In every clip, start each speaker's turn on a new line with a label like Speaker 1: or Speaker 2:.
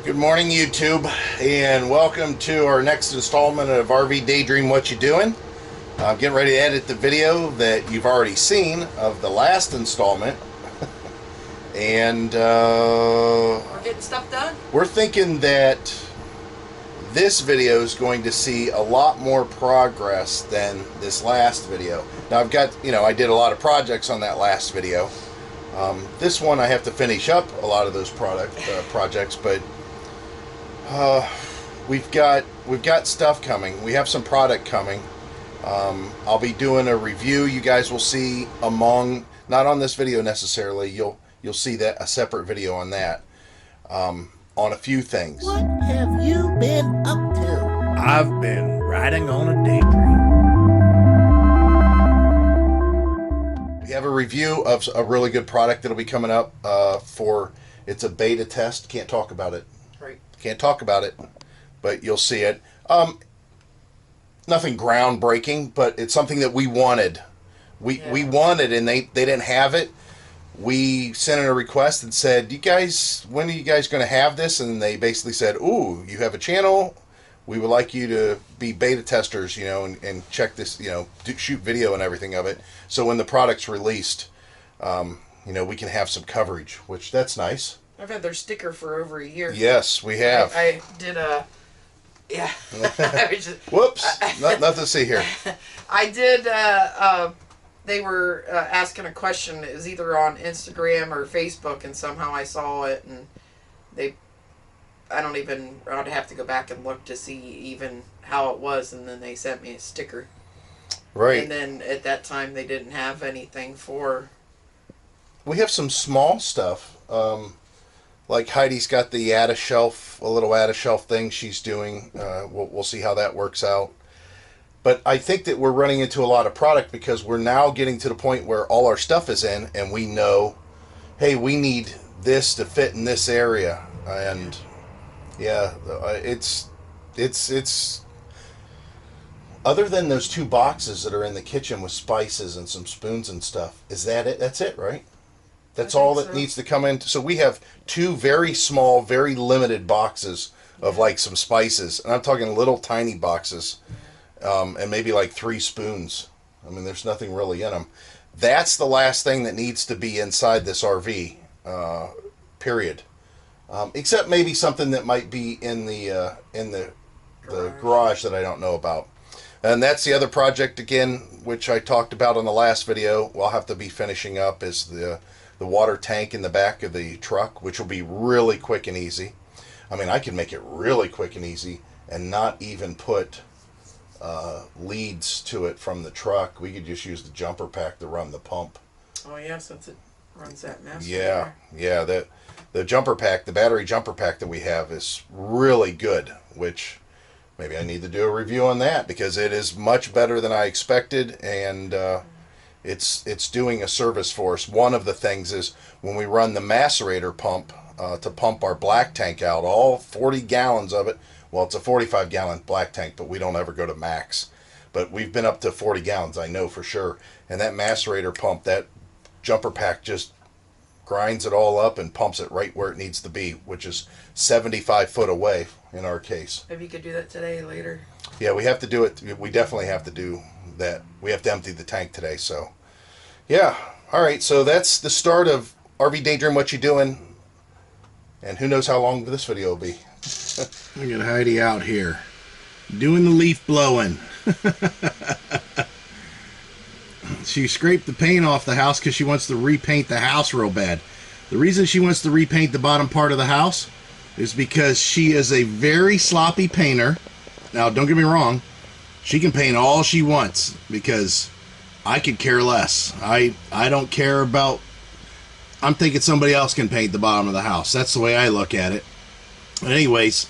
Speaker 1: Good morning, YouTube, and welcome to our next installment of RV Daydream. What you doing? I'm getting ready to edit the video that you've already seen of the last installment, and
Speaker 2: we're getting stuff done.
Speaker 1: We're thinking that this video is going to see a lot more progress than this last video. Now, I've got, I did a lot of projects on that last video. This one I have to finish up a lot of those projects, but we've got stuff coming. We have some product coming. I'll be doing a review. You guys will see not on this video necessarily. You'll see that a separate video on that. On a few things.
Speaker 3: What have you been up to?
Speaker 4: I've been riding on a daydream.
Speaker 1: We have a review of a really good product that'll be coming up it's a beta test. Can't talk about it.
Speaker 2: Right.
Speaker 1: Can't talk about it, but you'll see it. Nothing groundbreaking, but it's something that we wanted. We wanted, and they didn't have it. We sent in a request and said, when are you guys going to have this? And they basically said, ooh, you have a channel. We would like you to be beta testers, and check this, shoot video and everything of it. So when the product's released, we can have some coverage, which that's nice.
Speaker 2: I've had their sticker for over a year.
Speaker 1: Yes, we have.
Speaker 2: I did a... Yeah.
Speaker 1: Whoops. Nothing to see here.
Speaker 2: I did... they were asking a question. It was either on Instagram or Facebook, and somehow I saw it, and I'd have to go back and look to see even how it was, and then they sent me a sticker.
Speaker 1: Right.
Speaker 2: And then at that time, they didn't have anything for...
Speaker 1: We have some small stuff. Like Heidi's got the a little add-a-shelf thing she's doing. We'll see how that works out. But I think that we're running into a lot of product because we're now getting to the point where all our stuff is in, and we know, hey, we need this to fit in this area. And yeah, it's other than those two boxes that are in the kitchen with spices and some spoons and stuff. Is that it? That's it, right? That's all that needs to come in. So we have two very small, very limited boxes of like some spices, and I'm talking little tiny boxes. And maybe like 3 spoons. I mean, there's nothing really in them. That's the last thing that needs to be inside this RV, period. Except maybe something that might be in the garage that I don't know about. And that's the other project again, which I talked about on the last video. We'll have to be finishing up is the water tank in the back of the truck, which will be really quick and easy. I mean, I can make it really quick and easy and not even put leads to it from the truck. We could just use the jumper pack to run the pump.
Speaker 2: Oh yeah, since it runs that mess.
Speaker 1: Yeah. The jumper pack, the battery jumper pack that we have is really good, which maybe I need to do a review on that because it is much better than I expected, and it's doing a service for us. One of the things is when we run the macerator pump to pump our black tank out, all 40 gallons of it. Well, it's a 45-gallon black tank, but we don't ever go to max. But we've been up to 40 gallons, I know for sure. And that macerator pump, that jumper pack just grinds it all up and pumps it right where it needs to be, which is 75 foot away in our case.
Speaker 2: Maybe you could do that today or later.
Speaker 1: Yeah, we have to do it. We definitely have to do that. We have to empty the tank today, so. Yeah, all right, so that's the start of RV Daydream, What You Doing? And who knows how long this video will be.
Speaker 4: Look at Heidi out here doing the leaf blowing. She scraped the paint off the house because she wants to repaint the house real bad. The reason she wants to repaint the bottom part of the house is because she is a very sloppy painter. Now, don't get me wrong. She can paint all she wants because I could care less. I don't care about... I'm thinking somebody else can paint the bottom of the house. That's the way I look at it. But anyways,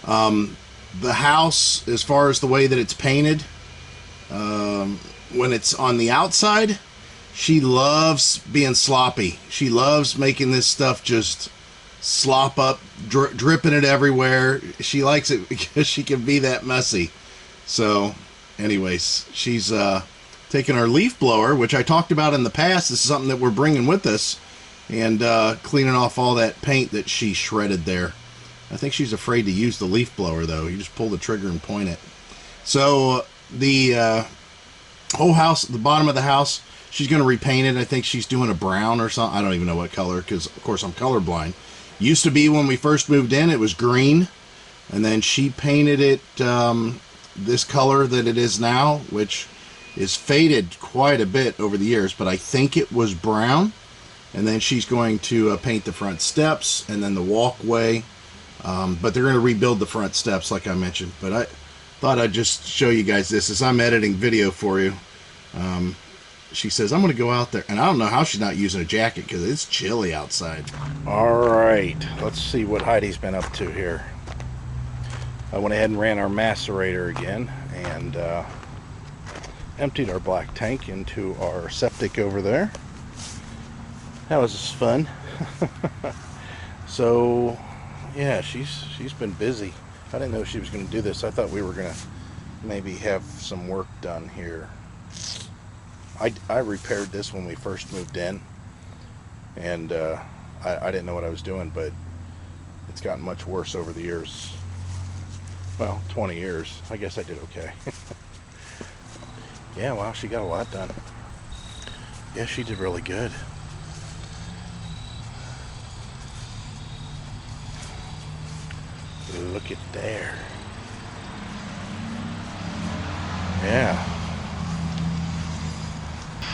Speaker 4: the house, as far as the way that it's painted, when it's on the outside, she loves being sloppy. She loves making this stuff just slop up, dripping it everywhere. She likes it because she can be that messy. So, anyways, she's taking our leaf blower, which I talked about in the past. This is something that we're bringing with us, and cleaning off all that paint that she shredded there. I think she's afraid to use the leaf blower, though. You just pull the trigger and point it. So the whole house, the bottom of the house, she's going to repaint it. I think she's doing a brown or something. I don't even know what color, because, of course, I'm colorblind. Used to be when we first moved in, it was green. And then she painted it this color that it is now, which is faded quite a bit over the years. But I think it was brown. And then she's going to paint the front steps and then the walkway. But they're going to rebuild the front steps, like I mentioned. But I thought I'd just show you guys this as I'm editing video for you. She says, I'm going to go out there. And I don't know how she's not using a jacket because it's chilly outside. All right. Let's see what Heidi's been up to here. I went ahead and ran our macerator again and emptied our black tank into our septic over there. That was just fun. So, yeah, she's been busy. I didn't know she was going to do this. I thought we were going to maybe have some work done here. I repaired this when we first moved in, and I didn't know what I was doing, but it's gotten much worse over the years. Well, 20 years. I guess I did okay. Yeah, wow, she got a lot done. Yeah, she did really good. Look at there. Yeah.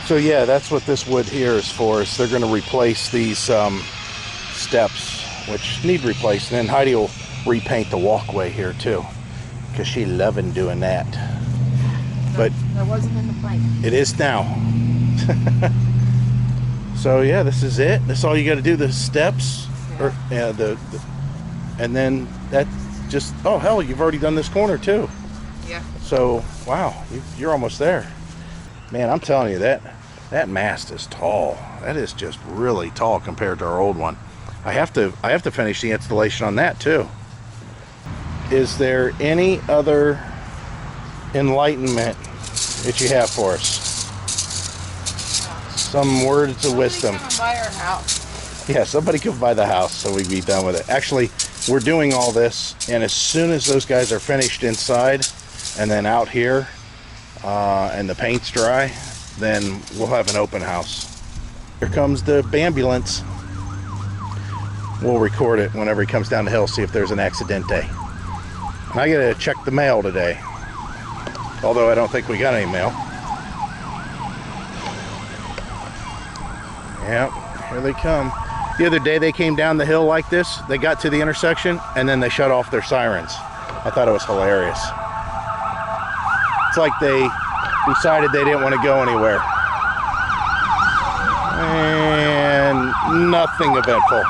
Speaker 4: So yeah, that's what this wood here is for. Is they're going to replace these steps, which need replaced, and then Heidi will repaint the walkway here too, because she's loving doing that. But
Speaker 2: that wasn't in the plan.
Speaker 4: It is now. So yeah, this is it. That's all you got to do. The steps,
Speaker 2: Yeah.
Speaker 4: or and then that just. Oh hell, you've already done this corner too.
Speaker 2: Yeah.
Speaker 4: So wow, you're almost there. Man, I'm telling you that mast is tall. That is just really tall compared to our old one. I have to finish the installation on that too. Is there any other enlightenment that you have for us? Some words of wisdom.
Speaker 2: Somebody's gonna buy our house.
Speaker 4: Yeah, somebody could buy the house so we can be done with it. Actually, we're doing all this, and as soon as those guys are finished inside and then out here and the paint's dry, then we'll have an open house. Here comes the ambulance. We'll record it whenever he comes down the hill, see if there's an accidente. And I gotta check the mail today, although I don't think we got any mail. Yep, here they come. The other day they came down the hill like this. They got to the intersection and then they shut off their sirens. I thought it was hilarious. It's like they decided they didn't want to go anywhere. And nothing eventful.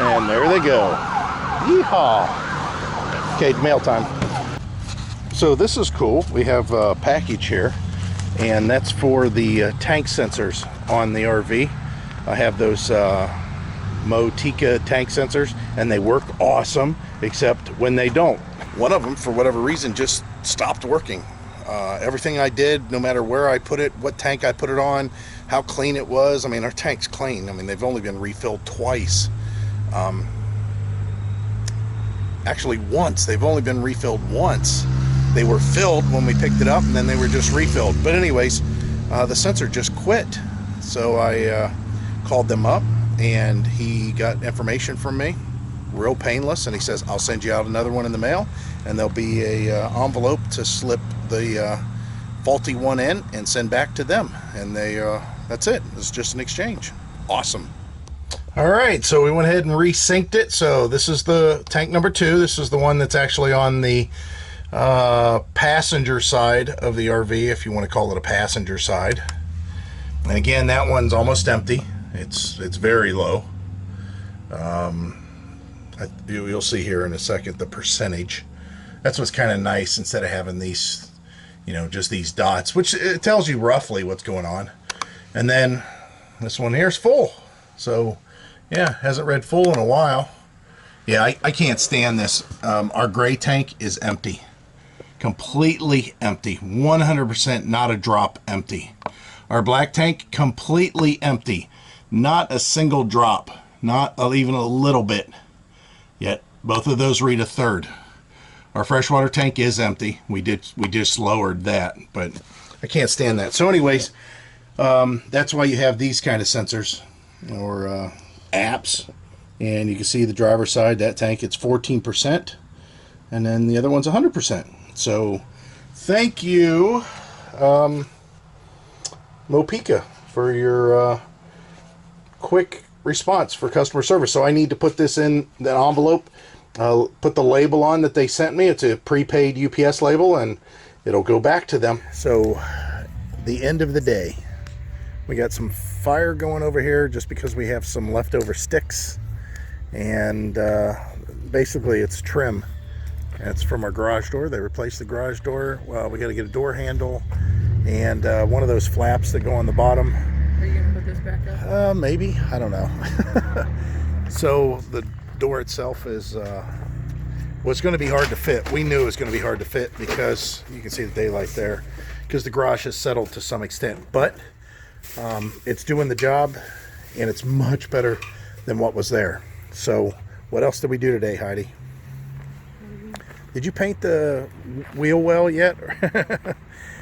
Speaker 4: And there they go. Yeehaw. Okay, mail time. So this is cool. We have a package here, and that's for the tank sensors on the RV. I have those Motica tank sensors, and they work awesome, except when they don't. One of them, for whatever reason, just stopped working. Everything I did, no matter where I put it, what tank I put it on, how clean it was. I mean, our tank's clean. I mean, they've only been refilled twice. Actually, once. They've only been refilled once. They were filled when we picked it up, and then they were just refilled. But anyways, the sensor just quit. So I called them up, and he got information from me, real painless, and he says, I'll send you out another one in the mail, and there'll be a envelope to slip the faulty one in and send back to them. And that's it. It's just an exchange. Awesome. All right, so we went ahead and resynced it. So this is the tank number 2. This is the one that's actually on the passenger side of the RV, if you want to call it a passenger side. And again, that one's almost empty. It's very low. You'll see here in a second the percentage. That's what's kind of nice, instead of having these, just these dots, which it tells you roughly what's going on. And then this one here is full. So yeah, hasn't read full in a while. Yeah, I can't stand this. Our gray tank is empty. Completely empty. 100% not a drop empty. Our black tank completely empty. Not a single drop. Not even a little bit. Yet both of those read a third. Our freshwater tank is empty. We just lowered that, but I can't stand that. So anyways, that's why you have these kind of sensors or apps. And you can see the driver's side, that tank, it's 14%. And then the other one's 100%. So thank you, Mopika, for your quick response for customer service. So I need to put this in that envelope, put the label on that they sent me. It's a prepaid UPS label, and it'll go back to them. So the end of the day, we got some fire going over here just because we have some leftover sticks, and basically it's trim. That's from our garage door. They replaced the garage door. Well, we got to get a door handle and one of those flaps that go on the bottom.
Speaker 2: Are you gonna put this back up?
Speaker 4: Maybe, I don't know. So the door itself is was going to be hard to fit. We knew it was going to be hard to fit because you can see the daylight there, because the garage has settled to some extent, but it's doing the job, and it's much better than what was there. So what else did we do today, Heidi? Did you paint the wheel well yet?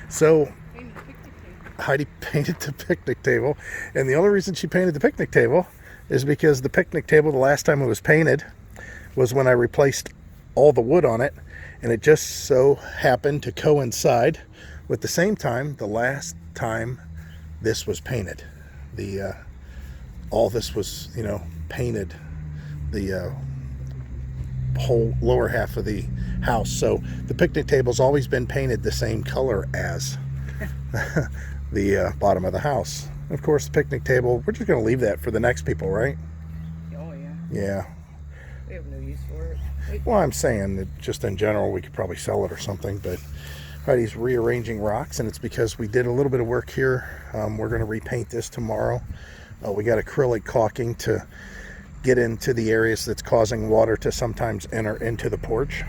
Speaker 4: So Heidi painted the picnic table, and the only reason she painted the picnic table is because the picnic table, the last time it was painted, was when I replaced all the wood on it, and it just so happened to coincide with the same time the last time this was painted. The all this was, you know, painted, the whole lower half of the house. So the picnic table's always been painted the same color as the bottom of the house. Of course, the picnic table, we're just going to leave that for the next people, right?
Speaker 2: Oh yeah.
Speaker 4: Yeah.
Speaker 2: We have no use for it.
Speaker 4: Well, I'm saying that just in general, we could probably sell it or something, but Heidi's rearranging rocks, and it's because we did a little bit of work here. We're going to repaint this tomorrow. We got acrylic caulking to get into the areas that's causing water to sometimes enter into the porch.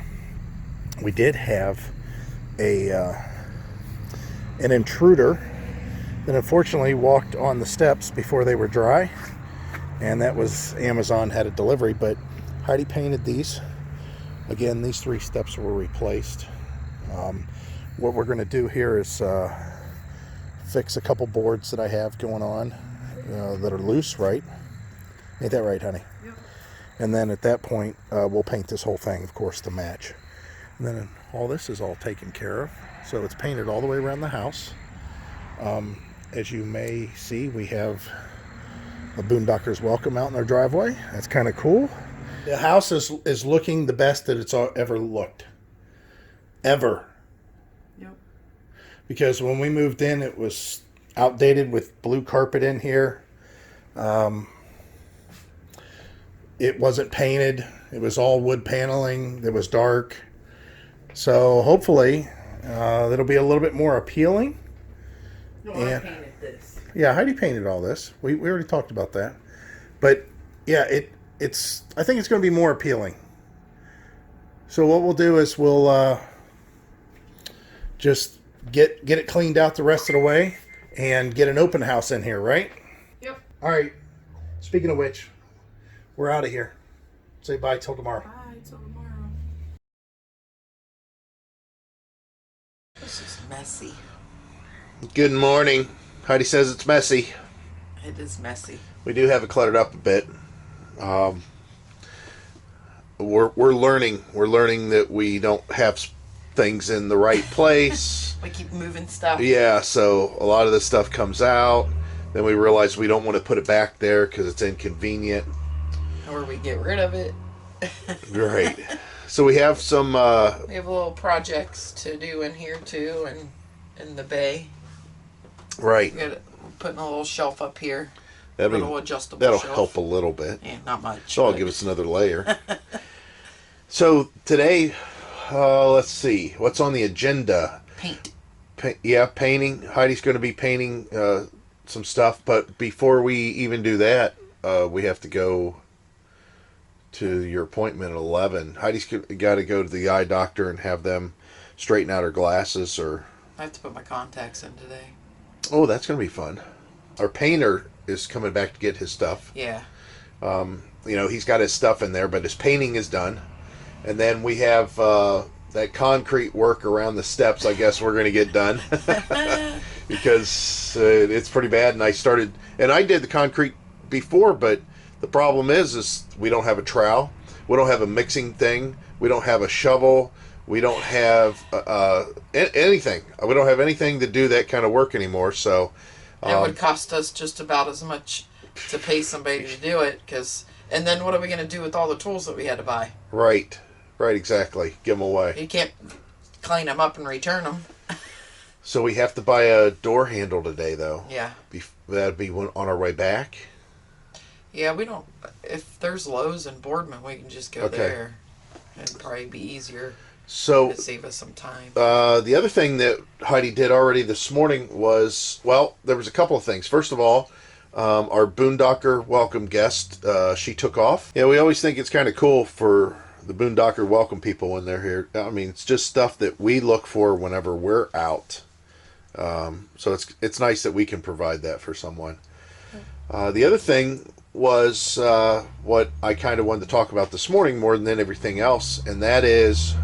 Speaker 4: We did have an intruder that unfortunately walked on the steps before they were dry, and that was Amazon had a delivery, but Heidi painted these. Again, these 3 steps were replaced. What we're going to do here is fix a couple boards that I have going on that are loose, right? Ain't that right, honey?
Speaker 2: Yep.
Speaker 4: And then at that point, we'll paint this whole thing, of course, to match. And then all this is all taken care of. So it's painted all the way around the house. As you may see, we have a Boondocker's Welcome out in our driveway. That's kind of cool. The house is looking the best that it's ever looked. Ever.
Speaker 2: Yep.
Speaker 4: Because when we moved in, it was outdated with blue carpet in here. It wasn't painted. It was all wood paneling. It was dark. So hopefully it'll be a little bit more appealing.
Speaker 2: No,
Speaker 4: And-
Speaker 2: I painted this.
Speaker 4: Yeah, Heidi painted all this. We already talked about that. But yeah, it's I think it's going to be more appealing. So what we'll do is we'll just get it cleaned out the rest of the way and get an open house in here, right?
Speaker 2: Yep.
Speaker 4: All right. Speaking of which, we're out of here. Say bye till tomorrow.
Speaker 2: Bye till tomorrow. This is messy.
Speaker 1: Good morning. Heidi says it's messy.
Speaker 2: It is messy.
Speaker 1: We do have it cluttered up a bit. We're learning. We're learning that we don't have things in the right place.
Speaker 2: We keep moving stuff.
Speaker 1: Yeah, so a lot of this stuff comes out. Then we realize we don't want to put it back there because it's inconvenient.
Speaker 2: Or we get rid of it.
Speaker 1: Right. So we have some...
Speaker 2: We have little projects to do in here too, and in the bay.
Speaker 1: right.
Speaker 2: We got putting a little shelf up here.
Speaker 1: That'll,
Speaker 2: Little adjustable
Speaker 1: that'll
Speaker 2: shelf.
Speaker 1: help a little bit.
Speaker 2: Yeah, not much.
Speaker 1: So I'll
Speaker 2: but-
Speaker 1: give us another layer. So today, let's see. What's on the agenda?
Speaker 2: paint.
Speaker 1: Painting. Heidi's going to be painting some stuff. But before we even do that, we have to go to your appointment at 11. Heidi's got to go to the eye doctor and have them straighten out her glasses. Or
Speaker 2: I have to put my contacts in today.
Speaker 1: Oh, that's going to be fun. Our painter is coming back to get his stuff.
Speaker 2: Yeah.
Speaker 1: You know, he's got his stuff in there, but his painting is done. And then we have that concrete work around the steps, I guess we're going to get done. Because it's pretty bad. And I did the concrete before, but the problem is we don't have a trowel. We don't have a mixing thing. We don't have a shovel. We don't have anything. We don't have anything to do that kind of work anymore. So
Speaker 2: It would cost us just about as much to pay somebody to do it. And then what are we going to do with all the tools that we had to buy?
Speaker 1: Right, exactly. Give them away.
Speaker 2: You can't clean them up and return them.
Speaker 1: So we have to buy a door handle today, though.
Speaker 2: Yeah.
Speaker 1: That'd be on our way back.
Speaker 2: Yeah, we don't. If there's Lowe's in Boardman, we can just go there. It'd probably be easier
Speaker 1: So
Speaker 2: to save us some time.
Speaker 1: the other thing that Heidi did already this morning was, well, there was a couple of things. First of all, our Boondocker welcome guest, she took off. Yeah, we always think it's kind of cool for the Boondocker welcome people when they're here. I mean, it's just stuff that we look for whenever we're out. So it's nice that we can provide that for someone. The other thing was what I kind of wanted to talk about this morning more than everything else, and that is,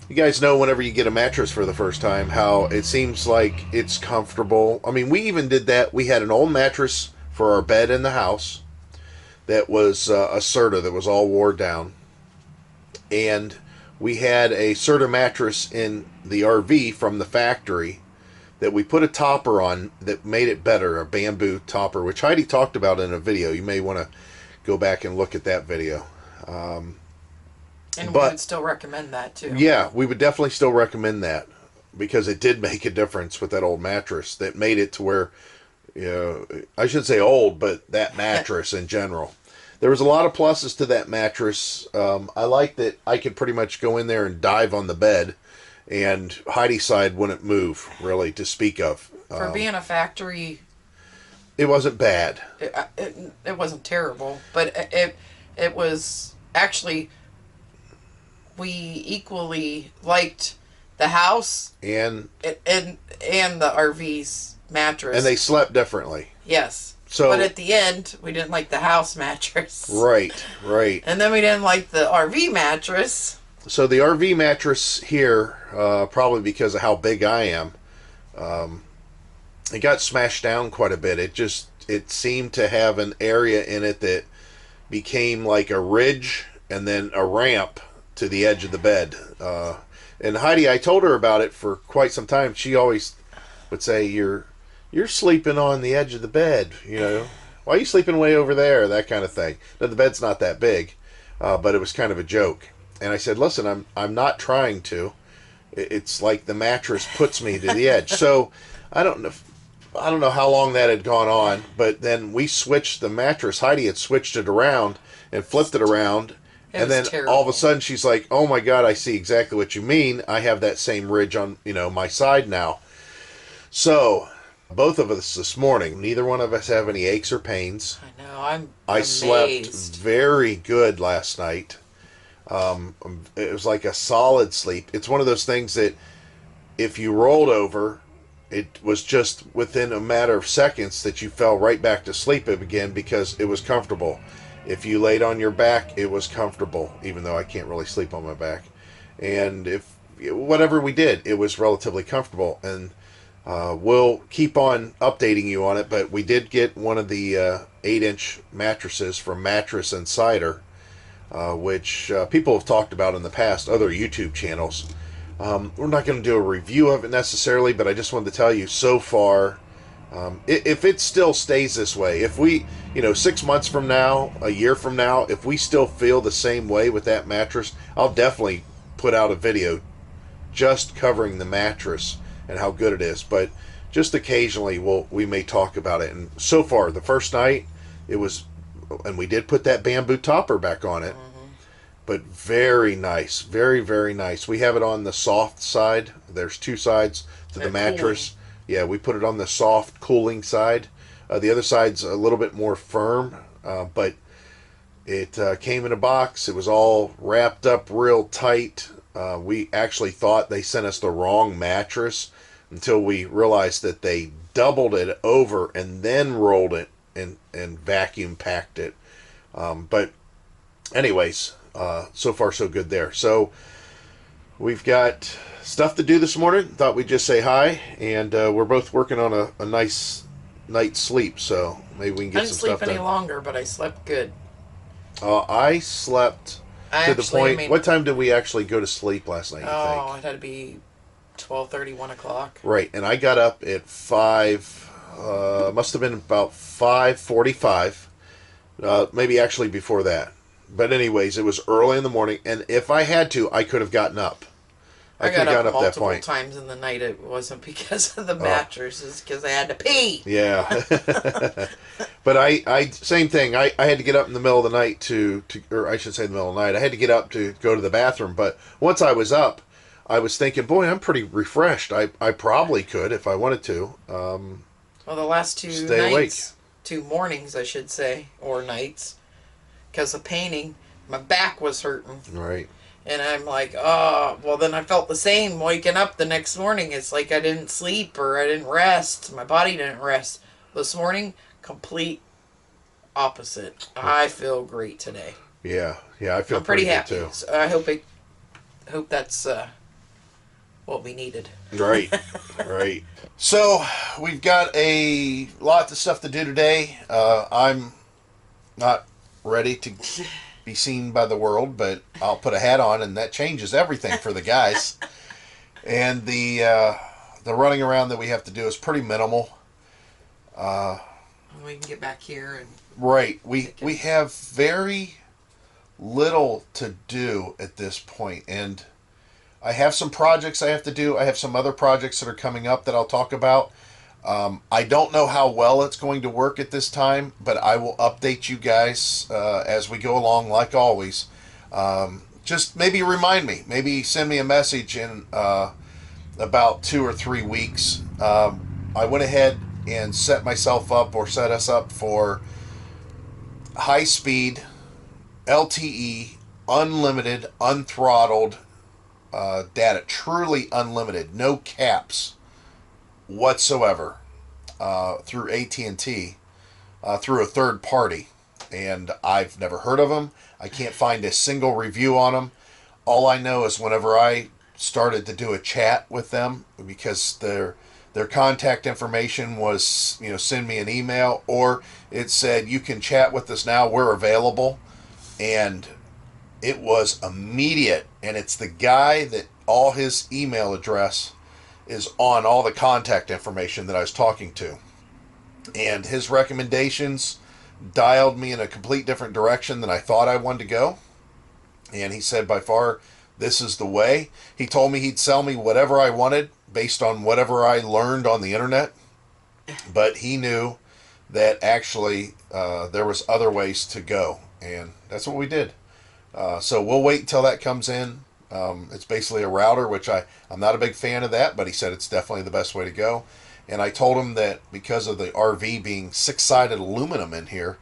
Speaker 1: you guys know whenever you get a mattress for the first time how it seems like it's comfortable. I mean, we even did that. We had an old mattress for our bed in the house that was a Serta that was all wore down, and we had a Serta mattress in the RV from the factory that we put a topper on that made it better, a bamboo topper, which Heidi talked about in a video. You may want to go back and look at that video.
Speaker 2: And we would still recommend that, too.
Speaker 1: Yeah, we would definitely still recommend that, because it did make a difference with that old mattress that made it to where, you know, I should say old, but that mattress in general. There was a lot of pluses to that mattress. I like that I could pretty much go in there and dive on the bed, and Heidi's side wouldn't move, really, to speak of.
Speaker 2: For being a factory,
Speaker 1: it wasn't bad.
Speaker 2: It wasn't terrible, but it was actually, we equally liked the house
Speaker 1: and
Speaker 2: the RV's mattress.
Speaker 1: And they slept differently.
Speaker 2: Yes.
Speaker 1: So,
Speaker 2: but at the end, we didn't like the house mattress.
Speaker 1: Right.
Speaker 2: And then we didn't like the RV mattress.
Speaker 1: So the RV mattress here, probably because of how big I am, it got smashed down quite a bit. It seemed to have an area in it that became like a ridge and then a ramp to the edge of the bed. And Heidi, I told her about it for quite some time. She always would say, you're sleeping on the edge of the bed, you know. Why are you sleeping way over there? That kind of thing. Now, the bed's not that big, but it was kind of a joke. And I said, listen, I'm not trying to. It's like the mattress puts me to the edge. So I don't know how long that had gone on, but then we switched the mattress. Heidi had switched it around and flipped it around. And then
Speaker 2: terrible.
Speaker 1: All of a sudden she's like, oh my God, I see exactly what you mean. I have that same ridge on, my side now. So both of us this morning, neither one of us have any aches or pains.
Speaker 2: I know, I
Speaker 1: amazed. Slept very good last night. It was like a solid sleep. It's one of those things that if you rolled over, it was just within a matter of seconds that you fell right back to sleep again, because it was comfortable. If you laid on your back, it was comfortable, even though I can't really sleep on my back. And whatever we did, it was relatively comfortable. And we'll keep on updating you on it, but we did get one of the 8-inch mattresses from Mattress Insider, which people have talked about in the past, other YouTube channels. We're not going to do a review of it necessarily, but I just wanted to tell you, so far, if it still stays this way, if we, 6 months from now, a year from now, if we still feel the same way with that mattress, I'll definitely put out a video just covering the mattress and how good it is. But just occasionally we may talk about it. And so far, the first night, it was, and we did put that bamboo topper back on it. But very nice. Very, very nice. We have it on the soft side. There's 2 sides to the mattress. Cooling. Yeah, we put it on the soft, cooling side. The other side's a little bit more firm, but it came in a box. It was all wrapped up real tight. We actually thought they sent us the wrong mattress. until we realized that they doubled it over and then rolled it and vacuum packed it. But anyways, so far so good there. So we've got stuff to do this morning. Thought we'd just say hi, and we're both working on a nice night's sleep, so maybe we can
Speaker 2: I
Speaker 1: get
Speaker 2: didn't
Speaker 1: some
Speaker 2: sleep
Speaker 1: stuff
Speaker 2: any
Speaker 1: done.
Speaker 2: longer, but I slept good.
Speaker 1: I slept
Speaker 2: I
Speaker 1: to the
Speaker 2: actually,
Speaker 1: point.
Speaker 2: I mean,
Speaker 1: What time did we actually go to sleep last night? You
Speaker 2: oh,
Speaker 1: think?
Speaker 2: it had to be 12:30, 1 o'clock.
Speaker 1: Right, and I got up at 5. Must have been about 5:45. Maybe actually before that. But anyways, it was early in the morning, and if I had to, I could have gotten up.
Speaker 2: I
Speaker 1: could
Speaker 2: got
Speaker 1: have
Speaker 2: up
Speaker 1: gotten up that
Speaker 2: multiple
Speaker 1: point.
Speaker 2: times in the night. It wasn't because of the mattress. It's because I had to pee.
Speaker 1: Yeah. But I same thing. I had to get up in the middle of the night or I should say the middle of the night. I had to get up to go to the bathroom. But once I was up, I was thinking, boy, I'm pretty refreshed. I probably could if I wanted to.
Speaker 2: Well, the last two
Speaker 1: Stay
Speaker 2: nights, 2 mornings, I should say, or nights, because of painting, my back was hurting.
Speaker 1: Right.
Speaker 2: And I'm like, oh, well, then I felt the same waking up the next morning. It's like I didn't sleep or I didn't rest. My body didn't rest. This morning, complete opposite. I feel great today.
Speaker 1: Yeah. Yeah. I feel
Speaker 2: I'm pretty
Speaker 1: good,
Speaker 2: happy.
Speaker 1: too.
Speaker 2: So I hope that's what we needed.
Speaker 1: Right. Right. So we've got a lot of stuff to do today. I'm not ready to be seen by the world, but I'll put a hat on, and that changes everything for the guys. And the running around that we have to do is pretty minimal.
Speaker 2: We can get back here and
Speaker 1: Right. We have very little to do at this point, and I have some projects I have to do. I have some other projects that are coming up that I'll talk about. I don't know how well it's going to work at this time, but I will update you guys as we go along, like always. Just maybe remind me. Maybe send me a message in about 2 or 3 weeks. I went ahead and set us up for high-speed, LTE, unlimited, unthrottled data. Truly unlimited. No caps whatsoever through AT&T through a third party, and I've never heard of them. I can't find a single review on them. All I know is whenever I started to do a chat with them, because their contact information was, send me an email, or it said you can chat with us now, we're available, and it was immediate. And it's the guy that all his email address is on all the contact information that I was talking to. And his recommendations dialed me in a complete different direction than I thought I wanted to go. And he said, by far, this is the way. He told me he'd sell me whatever I wanted based on whatever I learned on the internet. But he knew that actually there was other ways to go. And that's what we did. So we'll wait until that comes in. It's basically a router, which I'm not a big fan of that, but he said it's definitely the best way to go. And I told him that because of the RV being 6-sided aluminum in here,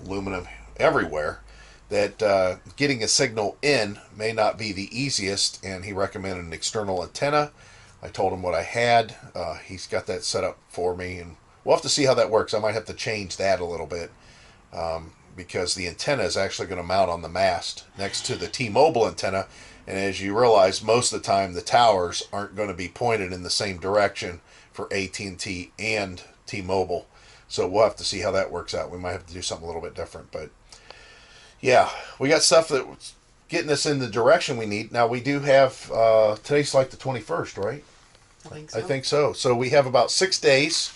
Speaker 1: aluminum everywhere, that getting a signal in may not be the easiest, and he recommended an external antenna. I told him what I had. He's got that set up for me, and we'll have to see how that works. I might have to change that a little bit. Because the antenna is actually going to mount on the mast next to the T-Mobile antenna. And as you realize, most of the time the towers aren't going to be pointed in the same direction for AT&T and T-Mobile. So we'll have to see how that works out. We might have to do something a little bit different. But yeah, we got stuff that's getting us in the direction we need. Now we do have, today's like the 21st, right?
Speaker 2: I think so.
Speaker 1: I think so. So we have about 6 days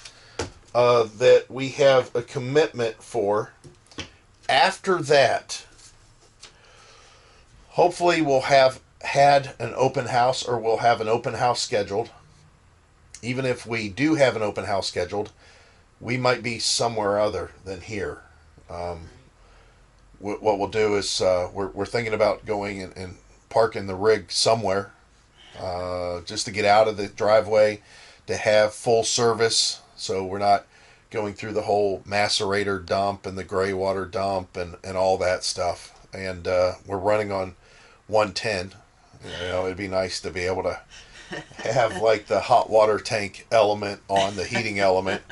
Speaker 1: that we have a commitment for. After that, hopefully we'll have had an open house, or we'll have an open house scheduled. Even if we do have an open house scheduled, we might be somewhere other than here. What we'll do is we're thinking about going and parking the rig somewhere just to get out of the driveway, to have full service, so we're not going through the whole macerator dump and the gray water dump and all that stuff. And we're running on 110. It'd be nice to be able to have like the hot water tank element on the heating element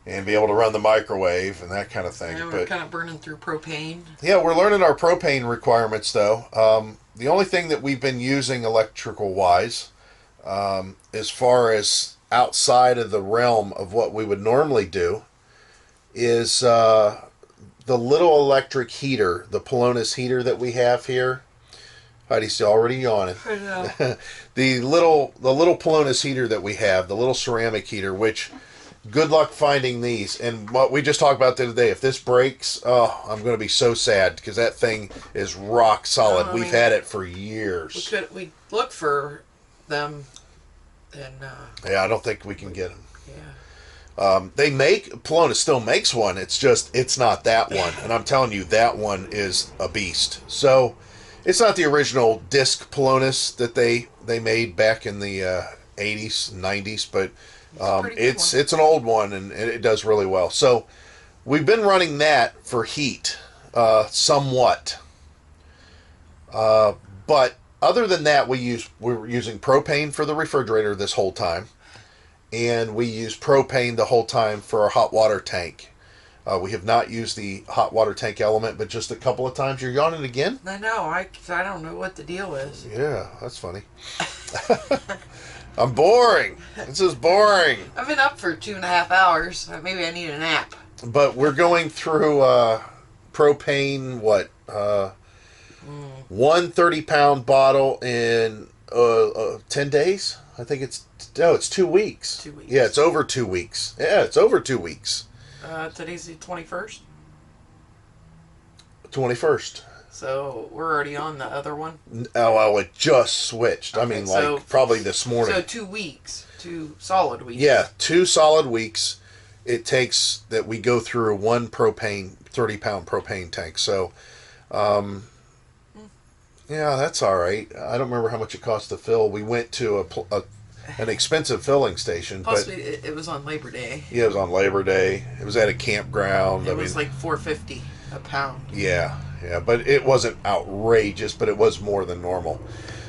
Speaker 1: and be able to run the microwave and that kind of thing.
Speaker 2: Yeah, we're
Speaker 1: But
Speaker 2: kind of burning through propane.
Speaker 1: yeah, we're learning our propane requirements though. The only thing that we've been using electrical wise, as far as outside of the realm of what we would normally do, is the little electric heater, the Polonus heater that we have here. Heidi's already yawning.
Speaker 2: I know.
Speaker 1: the little Polonus heater that we have, the little ceramic heater, which good luck finding these. And what we just talked about the other day, if this breaks, oh, I'm going to be so sad because that thing is rock solid. We've had it for years.
Speaker 2: We look for them, and
Speaker 1: Yeah, I don't think we can get them.
Speaker 2: yeah.
Speaker 1: Polonus still makes one. It's just, it's not that one. And I'm telling you, that one is a beast. So it's not the original disc Polonus that they made back in the 80s, 90s, but it's an old one and it does really well. So we've been running that for heat, somewhat. But other than that, we're using propane for the refrigerator this whole time. And we use propane the whole time for our hot water tank. We have not used the hot water tank element, but just a couple of times. You're yawning again?
Speaker 2: I know. I don't know what the deal is.
Speaker 1: Yeah, that's funny. I'm boring. This is boring.
Speaker 2: I've been up for 2.5 hours. Maybe I need a nap.
Speaker 1: But we're going through propane, one 30-pound bottle in 10 days? I think it's 2 weeks.
Speaker 2: 2 weeks.
Speaker 1: Yeah, it's over 2 weeks. Yeah, it's over 2 weeks.
Speaker 2: Today's the 21st.
Speaker 1: 21st.
Speaker 2: So we're already on the other one.
Speaker 1: Oh, well, it just switched.
Speaker 2: Okay,
Speaker 1: I mean,
Speaker 2: so-
Speaker 1: probably this morning.
Speaker 2: So 2 weeks, 2 solid weeks.
Speaker 1: Yeah, 2 solid weeks. It takes that we go through one 30-pound propane tank. So, yeah, that's all right. I don't remember how much it cost to fill. We went to an expensive filling station,
Speaker 2: Plus,
Speaker 1: but
Speaker 2: it was on Labor Day.
Speaker 1: yeah, it was on Labor Day. It was at a campground.
Speaker 2: It was like $4.50 a pound.
Speaker 1: Yeah, but it wasn't outrageous, but it was more than normal.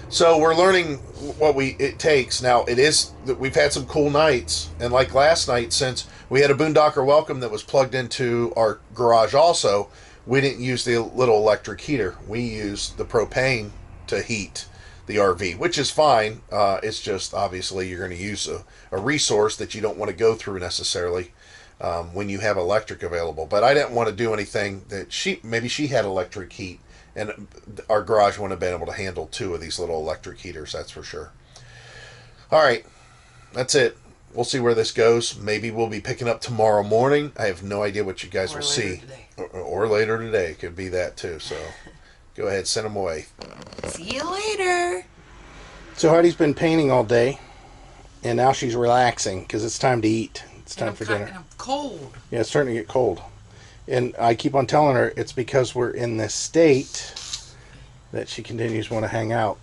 Speaker 1: So we're learning what it takes. Now, it is that we've had some cool nights, and like last night, since we had a Boondocker Welcome that was plugged into our garage also, we didn't use the little electric heater. We used the propane to heat the RV, which is fine. It's just, obviously, you're going to use a resource that you don't want to go through necessarily when you have electric available. But I didn't want to do anything that maybe she had electric heat, and our garage wouldn't have been able to handle 2 of these little electric heaters, that's for sure. All right, that's it. We'll see where this goes. Maybe we'll be picking up tomorrow morning. I have no idea what you guys will see. Or later today. It could be that too. So go ahead, send them away.
Speaker 2: See you later.
Speaker 4: So Heidi's been painting all day, and now she's relaxing because it's time to eat. It's time for dinner.
Speaker 2: And I'm cold.
Speaker 4: Yeah, it's starting to get cold. And I keep on telling her it's because we're in this state that she continues to want to hang out.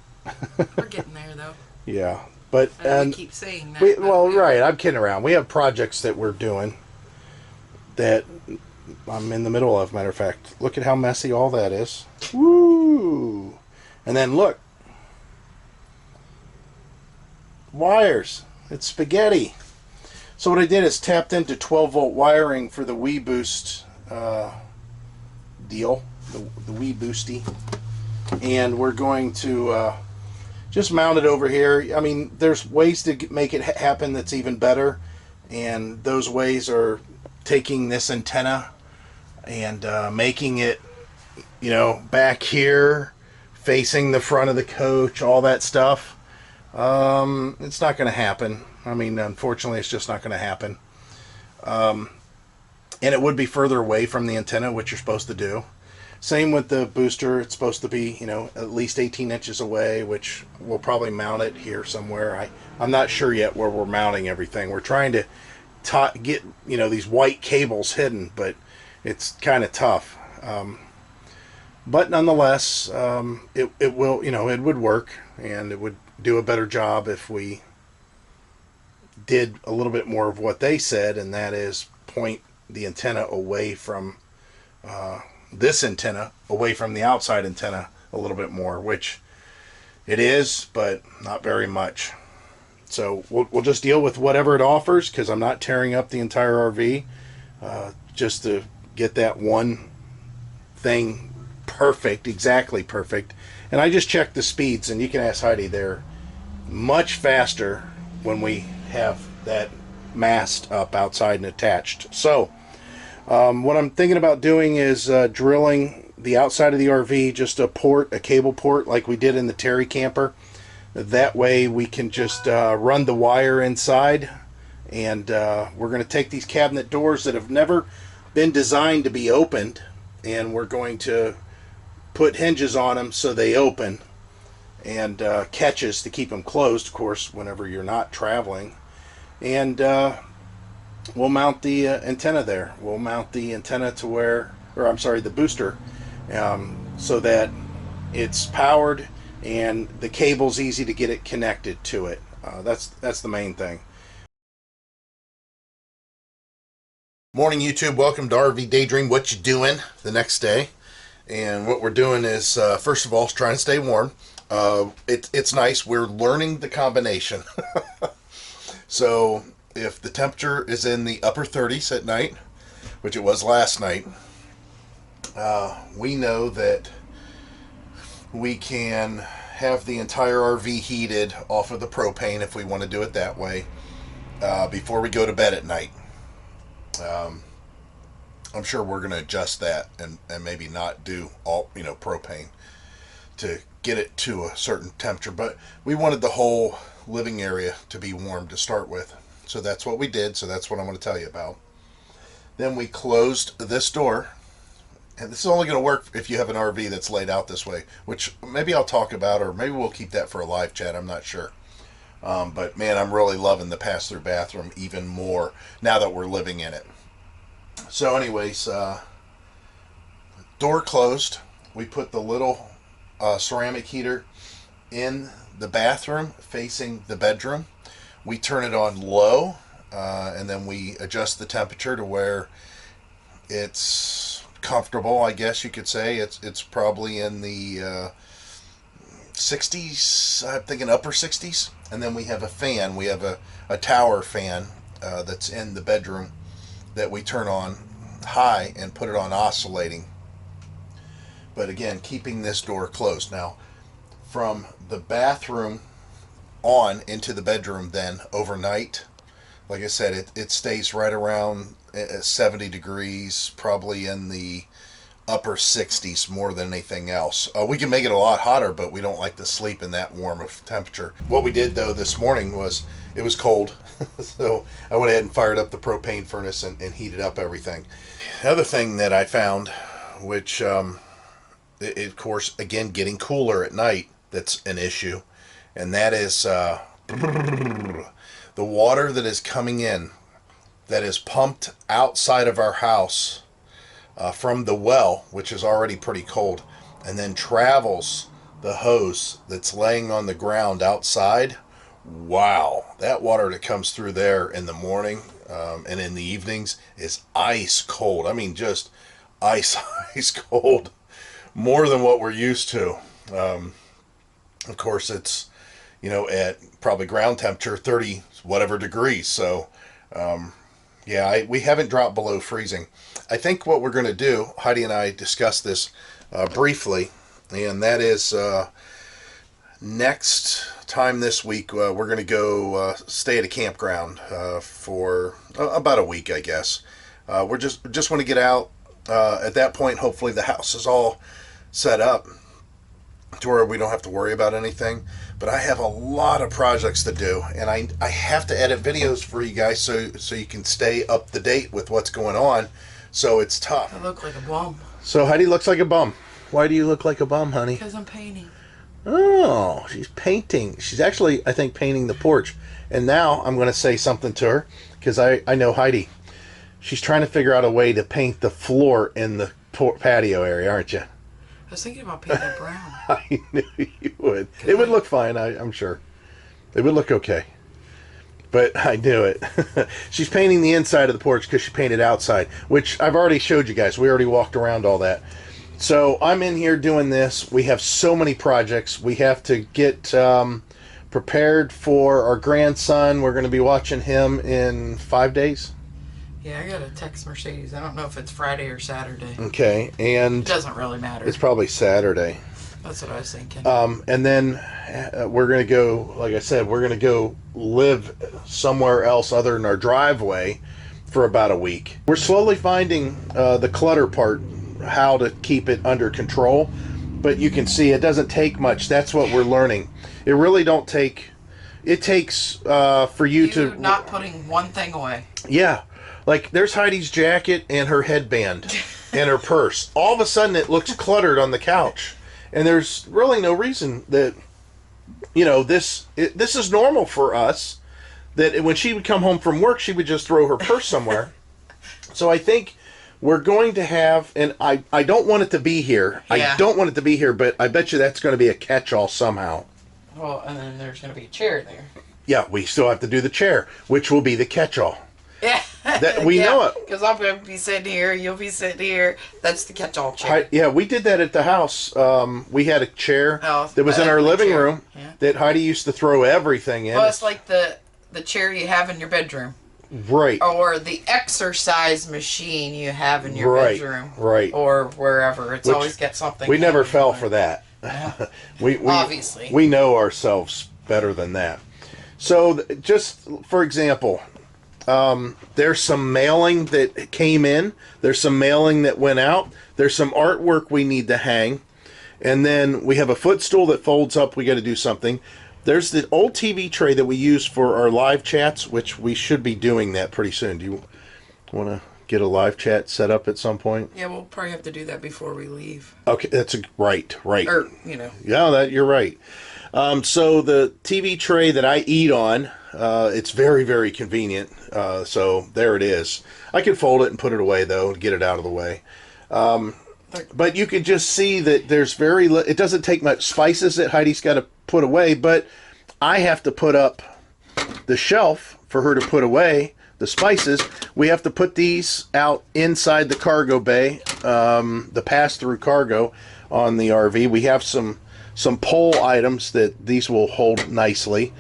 Speaker 2: We're getting there, though.
Speaker 4: Yeah. But
Speaker 2: I know we
Speaker 4: and
Speaker 2: keep saying that.
Speaker 4: right, I'm kidding around. We have projects that we're doing that I'm in the middle of, matter of fact. Look at how messy all that is. Woo! And then look. Wires. It's spaghetti. So what I did is tapped into 12-volt wiring for the Wii Boost deal. The Wii Boosty. And we're going to just mount it over here. I mean, there's ways to make it happen that's even better. And those ways are taking this antenna and making it, back here, facing the front of the coach, all that stuff. It's not going to happen. I mean, unfortunately, it's just not going to happen. And it would be further away from the antenna, which you're supposed to do. Same with the booster. It's supposed to be, at least 18 inches away, which we'll probably mount it here somewhere. I'm not sure yet where we're mounting everything. We're trying to get, these white cables hidden, but it's kind of tough. But nonetheless, it will, it would work, and it would do a better job if we did a little bit more of what they said, and that is point the antenna away from this antenna, away from the outside antenna a little bit more, which it is, but not very much. So we'll just deal with whatever it offers, because I'm not tearing up the entire RV just to get that one thing perfect, exactly perfect. And I just checked the speeds, and you can ask Heidi, they're much faster when we have that mast up outside and attached. So what I'm thinking about doing is drilling the outside of the RV, just a cable port like we did in the Terry camper. That way we can just run the wire inside, and we're going to take these cabinet doors that have never been designed to be opened, and we're going to put hinges on them so they open, and catches to keep them closed, of course, whenever you're not traveling. And we'll mount the antenna there. We'll mount the antenna to where, or I'm sorry, the booster, so that it's powered and the cable's easy to get it connected to it. That's the main thing.
Speaker 1: Morning, YouTube. Welcome to RV Daydream. What you doing the next day? And what we're doing is, first of all, trying to stay warm. It's nice. We're learning the combination. So if the temperature is in the upper 30s at night, which it was last night, we know that we can have the entire RV heated off of the propane if we want to do it that way before we go to bed at night. I'm sure we're going to adjust that and maybe not do all, propane to get it to a certain temperature. But we wanted the whole living area to be warm to start with. So that's what we did. So that's what I'm going to tell you about. Then we closed this door. And this is only going to work if you have an RV that's laid out this way, which maybe I'll talk about, or maybe we'll keep that for a live chat. I'm not sure. But man, I'm really loving the pass-through bathroom even more now that we're living in it. So anyways, door closed. We put the little ceramic heater in the bathroom facing the bedroom. We turn it on low, and then we adjust the temperature to where it's comfortable, I guess you could say. It's probably in the 60s, I'm thinking upper 60s. And then we have a fan. We have a tower fan that's in the bedroom that we turn on high and put it on oscillating. But again, keeping this door closed. Now, from the bathroom on into the bedroom then overnight, like I said, it stays right around 70 degrees, probably in the upper 60s more than anything else. We can make it a lot hotter, but we don't like to sleep in that warm of temperature. What we did though this morning was, it was cold, so I went ahead and fired up the propane furnace and heated up everything. The other thing that I found, which of course, again, getting cooler at night, that's an issue, and that is the water that is coming in, that is pumped outside of our house from the well, which is already pretty cold, and then travels the hose that's laying on the ground outside. Wow, that water that comes through there in the morning and in the evenings is ice cold. I mean, just ice cold, more than what we're used to. Of course, it's, at probably ground temperature 30 whatever degrees. So yeah, we haven't dropped below freezing. I think what we're going to do, Heidi and I discussed this briefly, and that is next time this week we're going to go stay at a campground for about a week, I guess. We're just want to get out. At that point, hopefully the house is all set up to where we don't have to worry about anything. But I have a lot of projects to do, and I have to edit videos for you guys so you can stay up to date with what's going on. So it's tough.
Speaker 2: I look like a bum.
Speaker 4: So Heidi looks like a bum. Why do you look like a bum, honey?
Speaker 2: Because I'm painting.
Speaker 4: Oh, she's painting. She's actually, I think, painting the porch. And now I'm going to say something to her, because I know Heidi. She's trying to figure out a way to paint the floor in the patio area, aren't you?
Speaker 2: I was thinking about painting it brown.
Speaker 4: I knew you would. It would look fine, I'm sure. It would look okay. But I knew it. She's painting the inside of the porch because she painted outside, which I've already showed you guys. We already walked around all that. So I'm in here doing this. We have so many projects. We have to get
Speaker 1: prepared for our grandson. We're going to be watching him in 5 days.
Speaker 2: Yeah, I gotta text Mercedes. I don't know if it's Friday or Saturday.
Speaker 1: Okay, and
Speaker 2: It doesn't really matter.
Speaker 1: it's probably Saturday.
Speaker 2: That's what I was thinking.
Speaker 1: And then we're going to go, like I said, we're going to go live somewhere else other than our driveway for about a week. We're slowly finding the clutter part, how to keep it under control. But you can see it doesn't take much. That's what we're learning. It really don't take... It takes for you to...
Speaker 2: not putting one thing away.
Speaker 1: Yeah. Like, there's Heidi's jacket and her headband and her purse. All of a sudden, it looks cluttered on the couch. And there's really no reason that, you know, this is normal for us, that when she would come home from work, she would just throw her purse somewhere. So I think we're going to have, and I don't want it to be here.
Speaker 2: Yeah.
Speaker 1: I don't want it to be here, but I bet you that's going to be a catch-all somehow.
Speaker 2: Well, and then there's going to be a chair there.
Speaker 1: Yeah, we still have to do the chair, which will be the catch-all.
Speaker 2: Yeah.
Speaker 1: That, we know it.
Speaker 2: Because I'm going to be sitting here, you'll be sitting here. That's the catch-all chair.
Speaker 1: Yeah, we did that at the house. We had a chair that was in our living room that Heidi used to throw everything in.
Speaker 2: Well, it's like the chair you have in your bedroom.
Speaker 1: Right.
Speaker 2: Or the exercise machine you have in your bedroom.
Speaker 1: Right.
Speaker 2: Or wherever. It's always got something.
Speaker 1: We never fell for that.
Speaker 2: Yeah.
Speaker 1: we
Speaker 2: Obviously.
Speaker 1: We know ourselves better than that. So, just for example, there's some mailing that came in. There's some mailing that went out. There's some artwork we need to hang. And then we have a footstool that folds up. We got to do something. There's the old TV tray that we use for our live chats, which we should be doing that pretty soon. Do you want to get a live chat set up at some point?
Speaker 2: Yeah, we'll probably have to do that before we leave.
Speaker 1: Okay, that's right.
Speaker 2: Or, you know.
Speaker 1: Yeah, you're right. So the TV tray that I eat on, it's very, very convenient. So there it is. I can fold it and put it away, though, to get it out of the way. But you can just see that there's it doesn't take much spices that Heidi's got to put away, but I have to put up the shelf for her to put away the spices. We have to put these out inside the cargo bay, the pass-through cargo on the RV. We have some pole items that these will hold nicely,